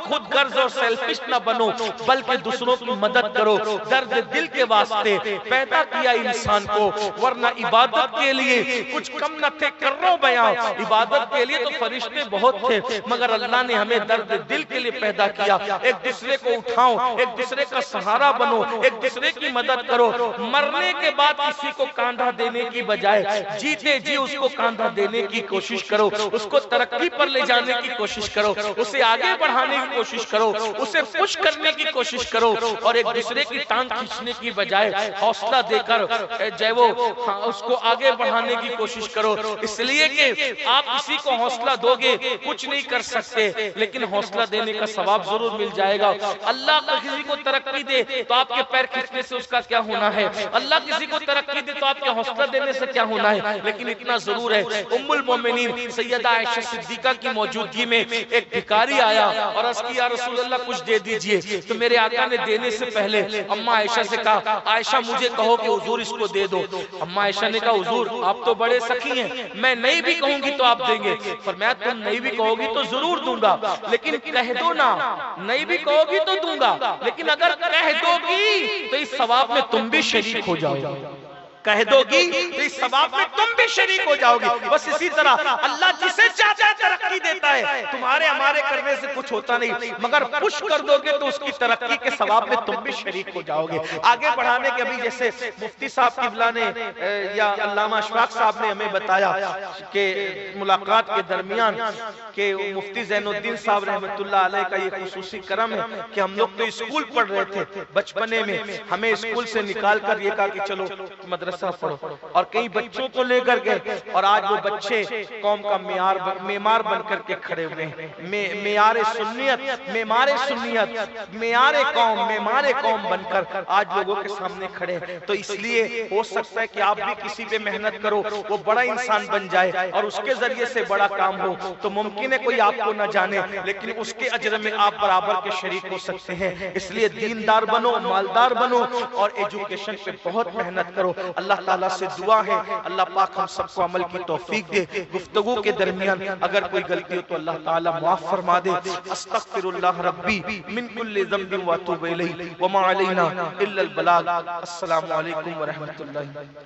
خود غرض اور سیلفش نہ بنو، بلکہ دوسروں کی مدد کرو۔ درد دل کے واسطے پیدا کیا انسان کو، ورنہ عبادت کے لیے کچھ کم نہ تھے کرو بیان۔ عبادت کے لیے تو فرشتے بہت تھے، مگر اللہ نے ہمیں درد دل کے لیے پیدا کیا۔ ایک دوسرے کو اٹھاؤ، ایک دوسرے کا سہارا بنو، ایک دوسرے کی مدد کرو۔ مرنے کے بعد کسی کو کاندھا دینے کی بجائے جیتے جی اس کو کاندھا دینے کی کوشش کرو، اس کو ترقی پر لے جانے کی کوشش کرو، اسے آگے بڑھانے کی کوشش کرو، اسے خوش کرنے کی کوشش کرو، اور ایک دوسرے کی ٹانگ کھینچنے کی بجائے حوصلہ دے کر وہ اس کو آگے بڑھانے کی کوشش کرو۔ اس لیے کہ آپ کسی کو حوصلہ دو گے، کچھ نہیں کر سکتے، لیکن حوصلہ دینے کا ثواب ضرور مل جائے گا۔ اللہ کسی کو ترقی دے تو آپ کے پیر کھینچنے سے اس کا کیا ہونا ہے؟ اللہ کسی کو ترقی دے تو آپ کے حوصلہ دینے سے کیا ہونا ہے؟ لیکن اتنا ضرور ہے، ام المومنین سیدہ عائشہ صدیقہ کی موجودگی میں ایک بھکاری آیا اور عرض کی، یا رسول اللہ کچھ دے دیجئے۔ تو میرے آقا نے دینے سے پہلے اماں عائشہ سے کہا، عائشہ مجھے کہو کہ حضور اس کو دے دو۔ اماں عائشہ نے کہا، حضور آپ تو بڑے سخی ہیں، میں نہیں بھی کہوں گی تو آپ دیں گے۔ فرمایا تم نہیں بھی کہو گی تو ضرور دوں گا، لیکن کہہ دو نا، نہیں بھی کہو گی تو دوں گا، لیکن اگر کہہ دو گی تو اس ثواب میں تم بھی شریک ہو جاؤ۔ کہہ دو گی تو اس ثواب میں تم بھی شریک ہو جاؤ گی. بس اسی طرح اللہ جسے چاہتا ہے ترقی دیتا ہے. تمہارے ہمارے کرنے سے کچھ ہوتا نہیں, مگر پش کر دو گے تو اس کی ترقی کے ثواب میں تم بھی شریک ہو جاؤ گے. آگے بڑھانے کے ابھی جیسے مفتی صاحب قبلہ نے یا علامہ اشفاق صاحب نے ہمیں بتایا کہ ملاقات کے درمیان کہ مفتی زین الدین صاحب رحمت اللہ علیہ کا یہ خصوصی کرم ہے کہ ہم لوگ تو اسکول پڑھ رہے تھے بچپنے میں, ہمیں اسکول سے نکال کر یہ کہا کہ چلو مدرسہ پڑھو, اور کئی بچوں کو لے کر گئے, اور آج وہ بچے قوم کا معمار بن کر کے کھڑے ہوئے ہیں. معیار سنیت, معیار قوم, معمار قوم بن کر آج لوگوں کے سامنے کھڑے ہیں. تو اس لیے ہو سکتا ہے کہ آپ بھی کسی پہ محنت کرو, وہ بڑا انسان بن جائے اور اس کے ذریعے سے بڑا کام ہو, تو ممکن ہے کوئی آپ کو نہ جانے لیکن اس کے اجر میں آپ برابر کے شریک ہو سکتے ہیں. اس لیے دیندار بنو, مالدار بنو, اور ایجوکیشن پہ بہت محنت کرو. اللہ تعالیٰ سے دعا ہے اللہ پاک ہم سب کو عمل کی توفیق دے. گفتگو کے درمیان اگر کوئی غلطی ہو تو اللہ تعالیٰ معاف فرما دے. استغفر اللہ ربی من کل ذنب واتوب الیہ وما علینا الا البلاغ. السلام علیکم ورحمۃ اللہ.